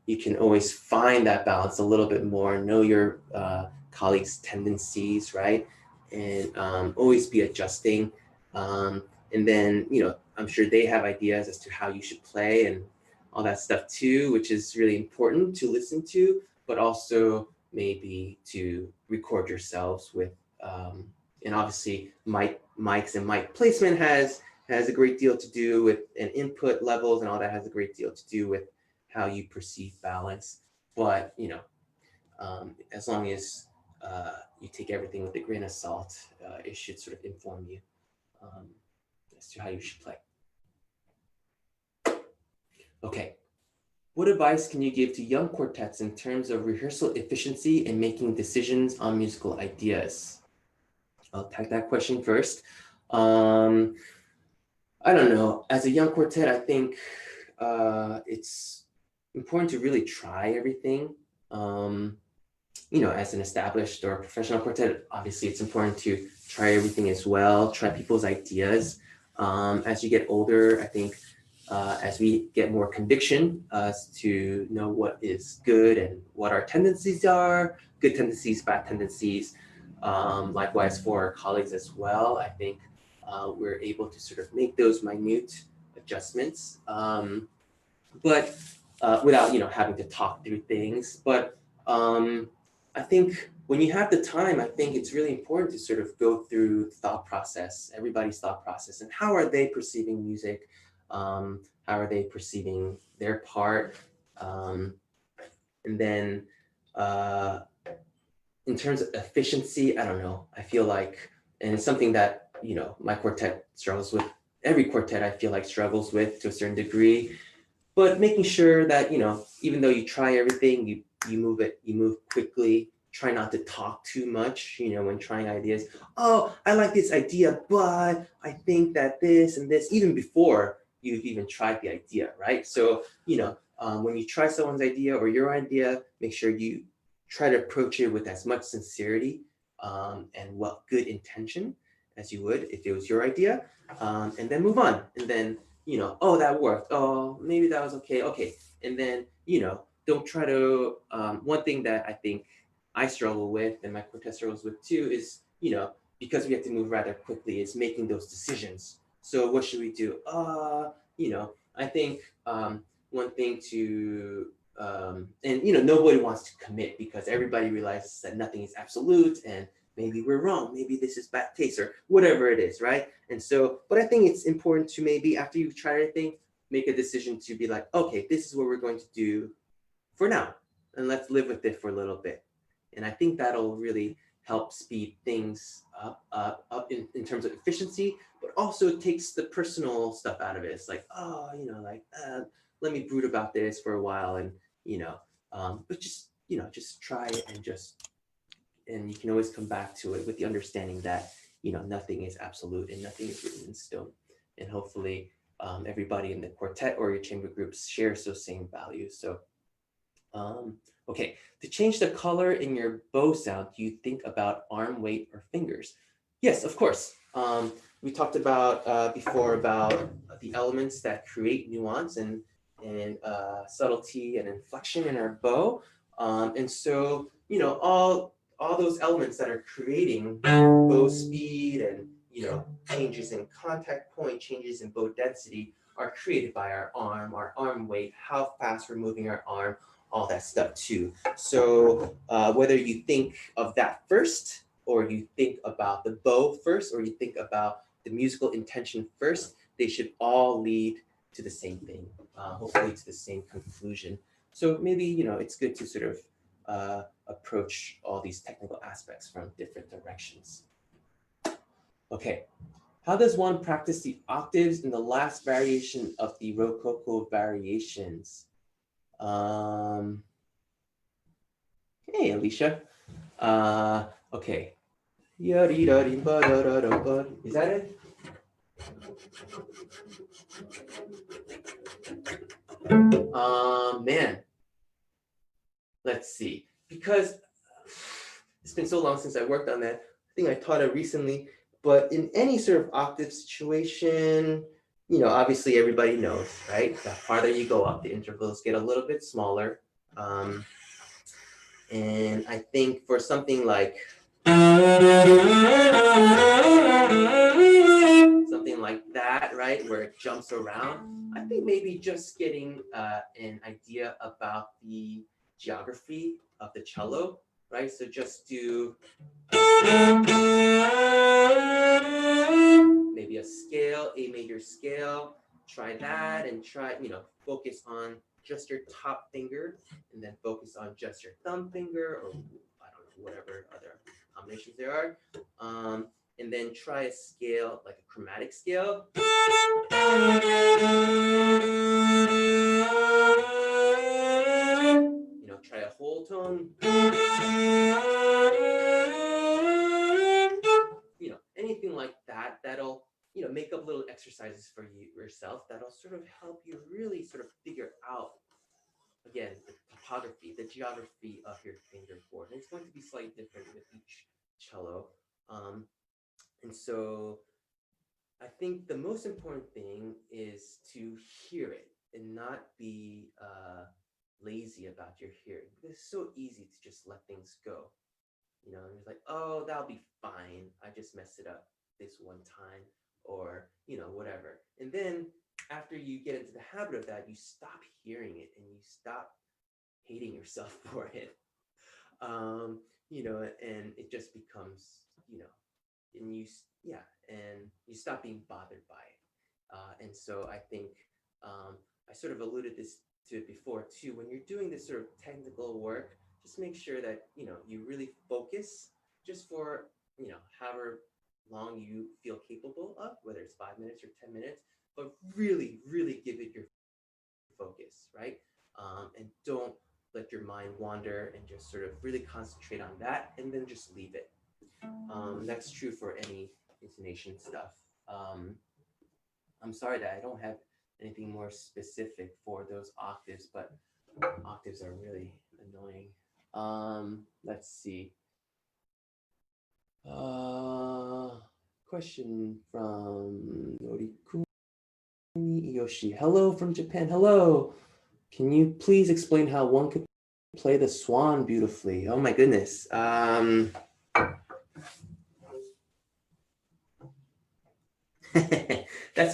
you can always find that balance a little bit more, know your colleagues' tendencies, right? And always be adjusting. And then, I'm sure they have ideas as to how you should play and all that stuff too, which is really important to listen to, but also maybe to record yourselves with, and obviously mics and mic placement has a great deal to do with, and input levels and all that has a great deal to do with how you perceive balance. But, as long as you take everything with a grain of salt, it should sort of inform you as to how you should play. Okay. What advice can you give to young quartets in terms of rehearsal efficiency and making decisions on musical ideas? I'll take that question first. I don't know. As a young quartet, I think it's important to really try everything. As an established or professional quartet, obviously it's important to try everything as well, try people's ideas. As you get older, I think as we get more conviction to know what is good and what our tendencies are, good tendencies, bad tendencies, likewise for our colleagues as well, I think we're able to sort of make those minute adjustments, but without having to talk through things. But I think when you have the time, I think it's really important to sort of go through everybody's thought process, and how are they perceiving music? How are they perceiving their part? And then in terms of efficiency, I don't know. I feel like, and it's something that, my quartet struggles with. Every quartet I feel like struggles with to a certain degree, but making sure that, even though you try everything, you move quickly, try not to talk too much, when trying ideas. Oh, I like this idea, but I think that this and this, even before you've even tried the idea, right? So, when you try someone's idea or your idea, make sure you try to approach it with as much sincerity and good intention as you would if it was your idea, and then move on. And then, oh, that worked. Oh, maybe that was okay. Okay. And then, don't try to, one thing that I think I struggle with and my quartet struggles with too is, because we have to move rather quickly, is making those decisions. So what should we do? I think one thing to, and nobody wants to commit because everybody realizes that nothing is absolute and maybe we're wrong, maybe this is bad taste or whatever it is, right? And so, but I think it's important to maybe after you've tried everything, make a decision to be like, okay, this is what we're going to do for now, and let's live with it for a little bit. And I think that'll really help speed things up in terms of efficiency, but also it takes the personal stuff out of it. It's like, oh, let me brood about this for a while, and but just try it, and you can always come back to it with the understanding that nothing is absolute and nothing is written in stone, and hopefully everybody in the quartet or your chamber groups shares those same values. So okay, to change the color in your bow sound, do you think about arm weight or fingers? Yes, of course. we talked about before about the elements that create nuance and subtlety and inflection in our bow. And so, all those elements that are creating bow speed and, changes in contact point, changes in bow density are created by our arm weight, how fast we're moving our arm, all that stuff too. So whether you think of that first, or you think about the bow first, or you think about the musical intention first, they should all lead to the same thing, hopefully to the same conclusion. So maybe, it's good to sort of approach all these technical aspects from different directions. Okay, how does one practice the octaves in the last variation of the Rococo variations? Hey, Alicia. Okay. Is that it? Man. Let's see. Because it's been so long since I worked on that. I think I taught it recently. But in any sort of octave situation, obviously everybody knows, right? The farther you go up, the intervals get a little bit smaller. And I think for something like that, right, where it jumps around, I think maybe just getting an idea about the geography of the cello, right? So just do maybe a scale, A major scale, try that and try, focus on just your top finger and then focus on just your thumb finger, or I don't know, whatever other combinations there are. And then try a scale, like a chromatic scale. Try a whole tone. Anything like that, that'll, make up little exercises for yourself that'll sort of help you really sort of figure out, again, the topography, the geography of your fingerboard. And it's going to be slightly different with each cello. And so I think the most important thing is to hear it and not be lazy about your hearing. It's so easy to just let things go. And it's like, oh, that'll be fine. I just messed it up this one time, or, whatever. And then after you get into the habit of that, you stop hearing it and you stop hating yourself for it. And it just becomes, and you stop being bothered by it. And so I think I sort of alluded to it before too. When you're doing this sort of technical work, just make sure that you really focus just for however long you feel capable of, whether it's 5 minutes or 10 minutes, but really, really give it your focus, right? And don't let your mind wander, and just sort of really concentrate on that, and then just leave it. That's true for any intonation stuff. I'm sorry that I don't have anything more specific for those octaves, but octaves are really annoying. Let's see. Question from Norikumi Yoshi. Hello from Japan. Hello. Can you please explain how one could play the swan beautifully? Oh my goodness. That's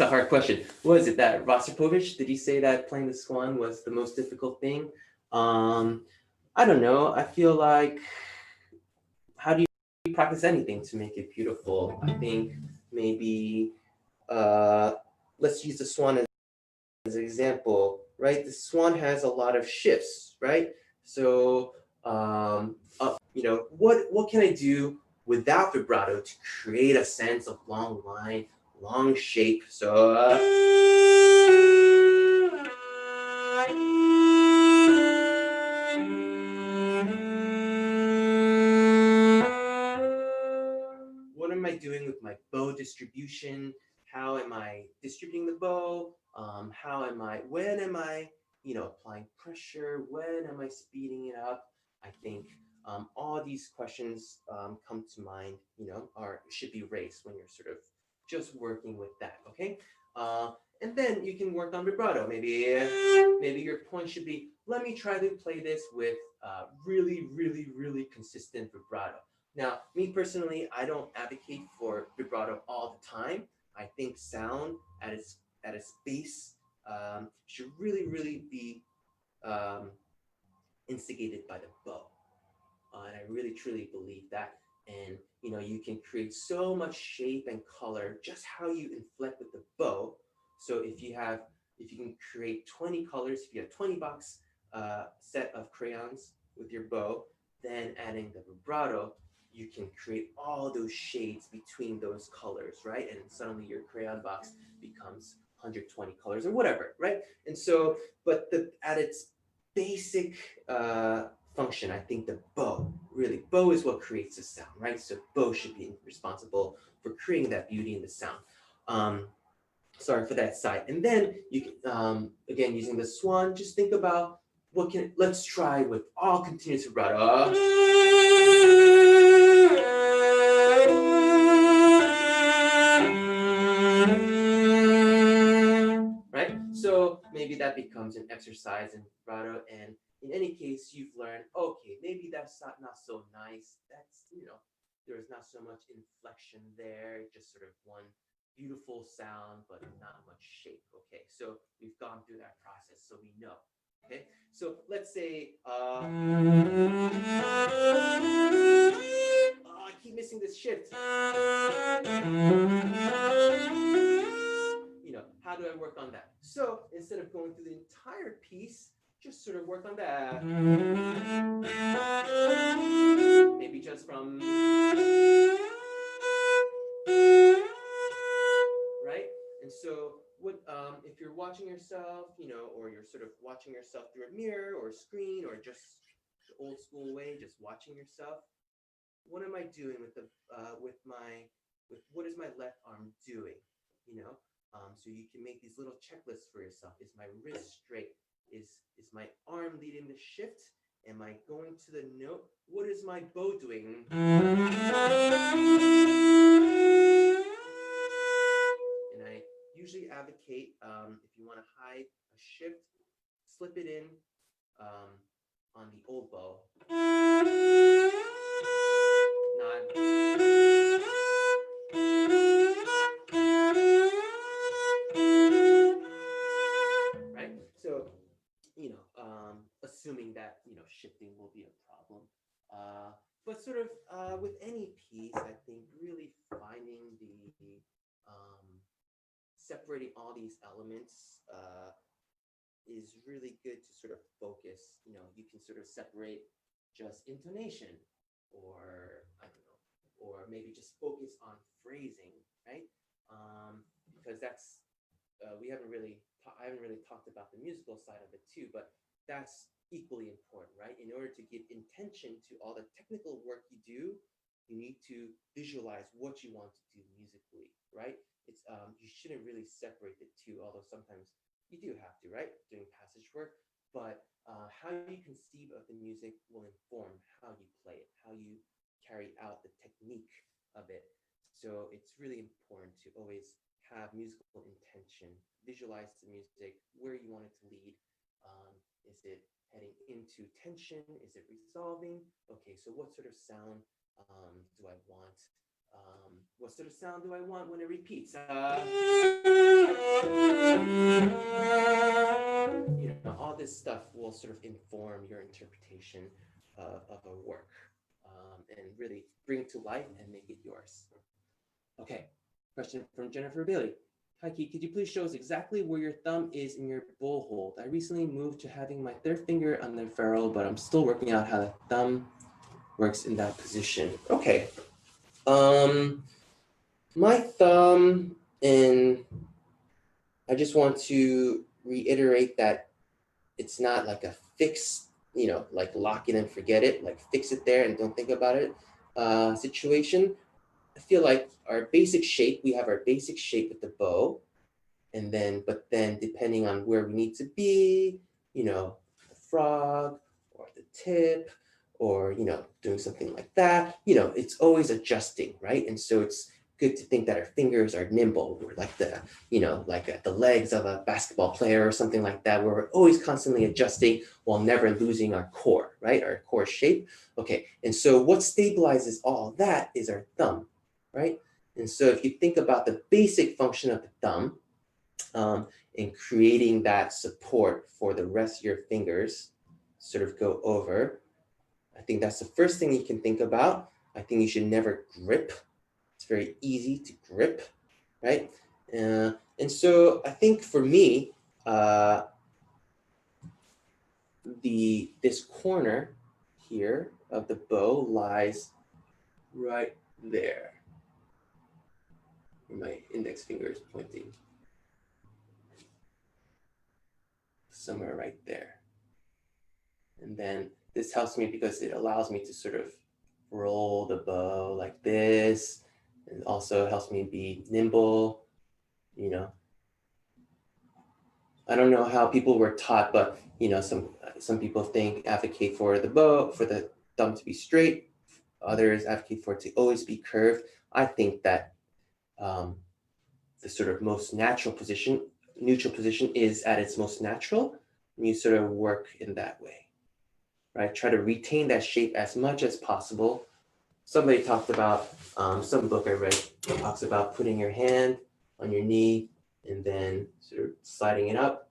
a hard question. What is it that Rostropovich, did he say that playing the swan was the most difficult thing? I don't know. I feel like, how do you practice anything to make it beautiful? I think maybe, let's use the swan as an example, right? The swan has a lot of shifts, right? So, what can I do without vibrato to create a sense of long line, long shape? So, what am I doing with my bow distribution? How am I distributing the bow? When am I, applying pressure? When am I speeding it up? I think all these questions come to mind, should be raised when you're sort of just working with that, okay? And then you can work on vibrato. Maybe your point should be, let me try to play this with really, really, really consistent vibrato. Now, me personally, I don't advocate for vibrato all the time. I think sound at its base should really, really be instigated by the bow. And I really, truly believe that. And you can create so much shape and color just how you inflect with the bow. So if you can create 20 colors, if you have 20 box set of crayons with your bow, then adding the vibrato, you can create all those shades between those colors, right? And suddenly your crayon box becomes 120 colors or whatever, right? And so, but at its basic function, I think the bow is what creates the sound, right? So bow should be responsible for creating that beauty in the sound. Sorry for that side. And then you can, again, using the swan, just think about let's try with all continuous vibrato. Right? So maybe that becomes an exercise in vibrato, and in any case, you've learned, okay, maybe that's not so nice. That's, there's not so much inflection there, just sort of one beautiful sound, but not much shape. Okay, so we've gone through that process, so we know. Okay, so let's say, I keep missing this shift. How do I work on that? So instead of going through the entire piece, just sort of work on that. Maybe just from, right? And so what if you're watching yourself, or you're sort of watching yourself through a mirror or a screen, or just the old school way, just watching yourself, what am I doing with what is my left arm doing? So you can make these little checklists for yourself. Is my wrist straight? Is my arm leading the shift? Am I going to the note? What is my bow doing? And I usually advocate, if you want to hide a shift, slip it in on the old bow. Right? So, assuming that, shifting will be a problem. But sort of with any piece, I think really finding the separating all these elements is really good to sort of focus. You can sort of separate just intonation, or I don't know, or maybe just focus on phrasing, right? Because that's I haven't really talked about the musical side of it too, but that's equally important, right? In order to give intention to all the technical work you do, you need to visualize what you want to do musically, right? It's you shouldn't really separate the two, although sometimes you do have to, right? Doing passage work, but how you conceive of the music will inform how you play it, how you carry out the technique of it. So it's really important to always have musical intention, visualize the music, where you want it to lead. Is it heading into tension? Is it resolving? Okay, so what sort of sound do I want? What sort of sound do I want when it repeats? All this stuff will sort of inform your interpretation of a work, and really bring it to life and make it yours. Okay, question from Jennifer Bailey. Hi, Kee, could you please show us exactly where your thumb is in your bowl hold? I recently moved to having my third finger on the ferrule, but I'm still working out how the thumb works in that position. Okay. My thumb, and I just want to reiterate that it's not like a fixed, like lock it and forget it, like fix it there and don't think about it situation. I feel like our basic shape, we have our basic shape with the bow, but then depending on where we need to be, the frog or the tip, or, doing something like that, it's always adjusting, right? And so it's good to think that our fingers are nimble. We're like the, like the legs of a basketball player or something like that, where we're always constantly adjusting while never losing our core, right? Our core shape. Okay, and so what stabilizes all that is our thumb, right? And so if you think about the basic function of the thumb, in creating that support for the rest of your fingers, sort of go over, I think that's the first thing you can think about. I think you should never grip. It's very easy to grip, right? And so I think for me, this corner here of the bow lies right there. My index finger is pointing somewhere right there. And then this helps me because it allows me to sort of roll the bow like this. It also helps me be nimble, I don't know how people were taught, but some people advocate for the thumb to be straight. Others advocate for it to always be curved. I think that the sort of most neutral position is at its most natural. And you sort of work in that way, right? Try to retain that shape as much as possible. Somebody talked about, some book I read talks about putting your hand on your knee and then sort of sliding it up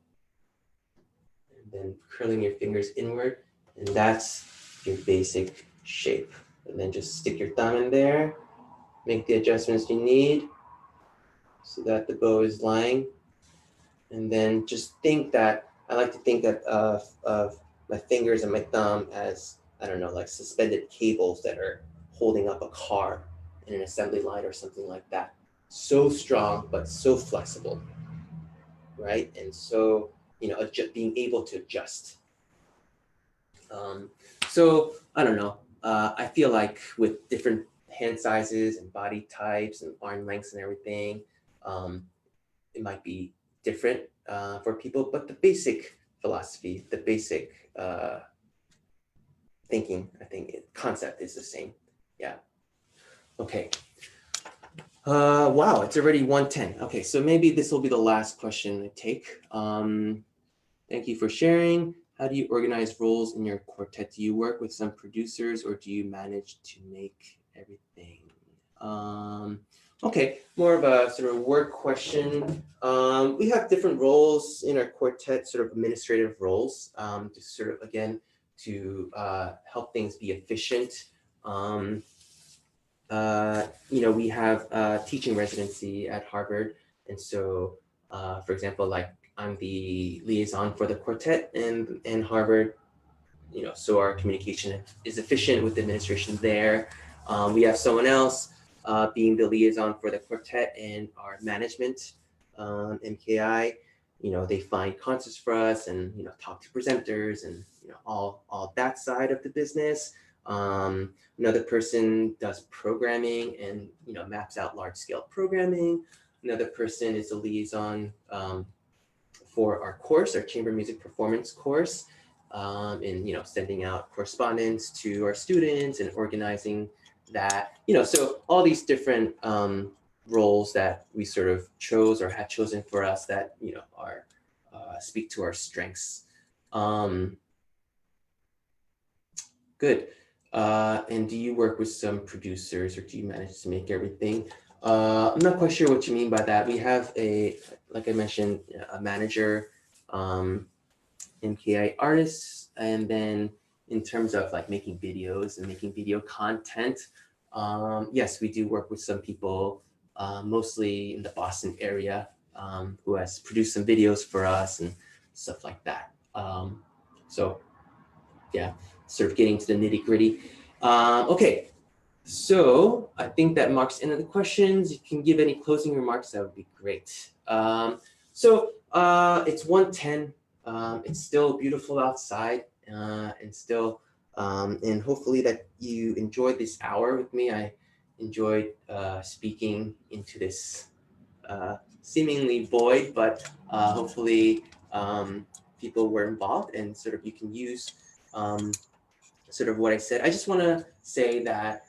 and then curling your fingers inward. And that's your basic shape. And then just stick your thumb in there, make the adjustments you need so that the bow is lying. And then just think that, I like to think that of my fingers and my thumb as, I don't know, like suspended cables that are holding up a car in an assembly line or something like that. So strong, but so flexible, right? And so, being able to adjust. So I don't know, I feel like with different hand sizes and body types and arm lengths and everything, it might be different for people, but the basic philosophy, the basic thinking, I think concept is the same. Yeah. Okay. Wow, it's already 1:10. Okay, so maybe this will be the last question I take. Thank you for sharing. How do you organize roles in your quartet? Do you work with some producers or do you manage to make everything? Okay, more of a sort of work question. We have different roles in our quartet, sort of administrative roles, to sort of, again, to help things be efficient. We have a teaching residency at Harvard. And so, for example, like I'm the liaison for the quartet in Harvard, so our communication is efficient with the administration there. We have someone else being the liaison for the quartet and our management, MKI. They find concerts for us and, talk to presenters and, all that side of the business. Another person does programming and, maps out large scale programming. Another person is a liaison for our course, our chamber music performance course, and, sending out correspondence to our students and organizing that, so all these different roles that we sort of chose or had chosen for us that, are speak to our strengths. Good. And do you work with some producers or do you manage to make everything? I'm not quite sure what you mean by that. We have like I mentioned, a manager, MKI artists, and then in terms of like making videos and making video content, yes, we do work with some people, mostly in the Boston area, who has produced some videos for us and stuff like that. So yeah, sort of getting to the nitty gritty. Okay, so I think that marks the end of the questions. You can give any closing remarks, that would be great. So it's 1:10. It's still beautiful outside and still, and hopefully that you enjoyed this hour with me. I enjoyed speaking into this seemingly void, but hopefully people were involved and sort of you can use sort of what I said. I just want to say that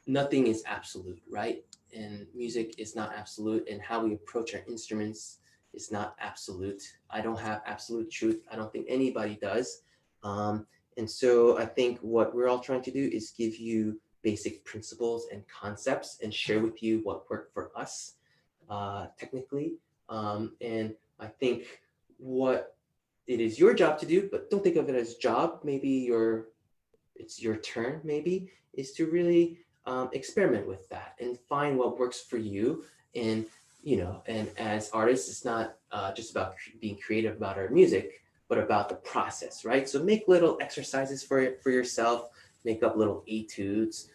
nothing is absolute, right? And music is not absolute, and how we approach our instruments is not absolute. I don't have absolute truth. I don't think anybody does. And so I think what we're all trying to do is give you basic principles and concepts and share with you what worked for us technically. And I think what it is your job to do, but don't think of it as job. Maybe it's your turn, maybe, is to really experiment with that and find what works for you. And, and as artists, it's not just about being creative about our music, but about the process, right? So make little exercises for yourself, make up little etudes,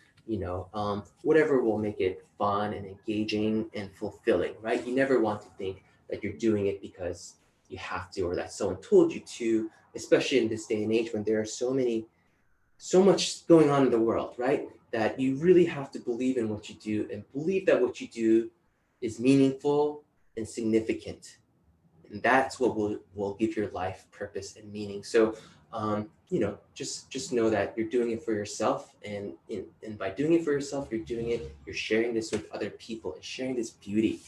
whatever will make it fun and engaging and fulfilling, right? You never want to think that you're doing it because you have to, or that someone told you to, especially in this day and age when there are so much going on in the world, right? That you really have to believe in what you do and believe that what you do is meaningful and significant. And that's what will give your life purpose and meaning. So, just know that you're doing it for yourself. And by doing it for yourself, you're sharing this with other people and sharing this beauty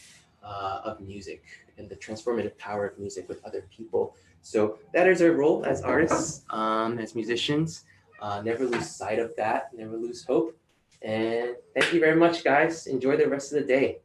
of music and the transformative power of music with other people. So that is our role as artists, as musicians. Never lose sight of that, never lose hope. And thank you very much, guys. Enjoy the rest of the day.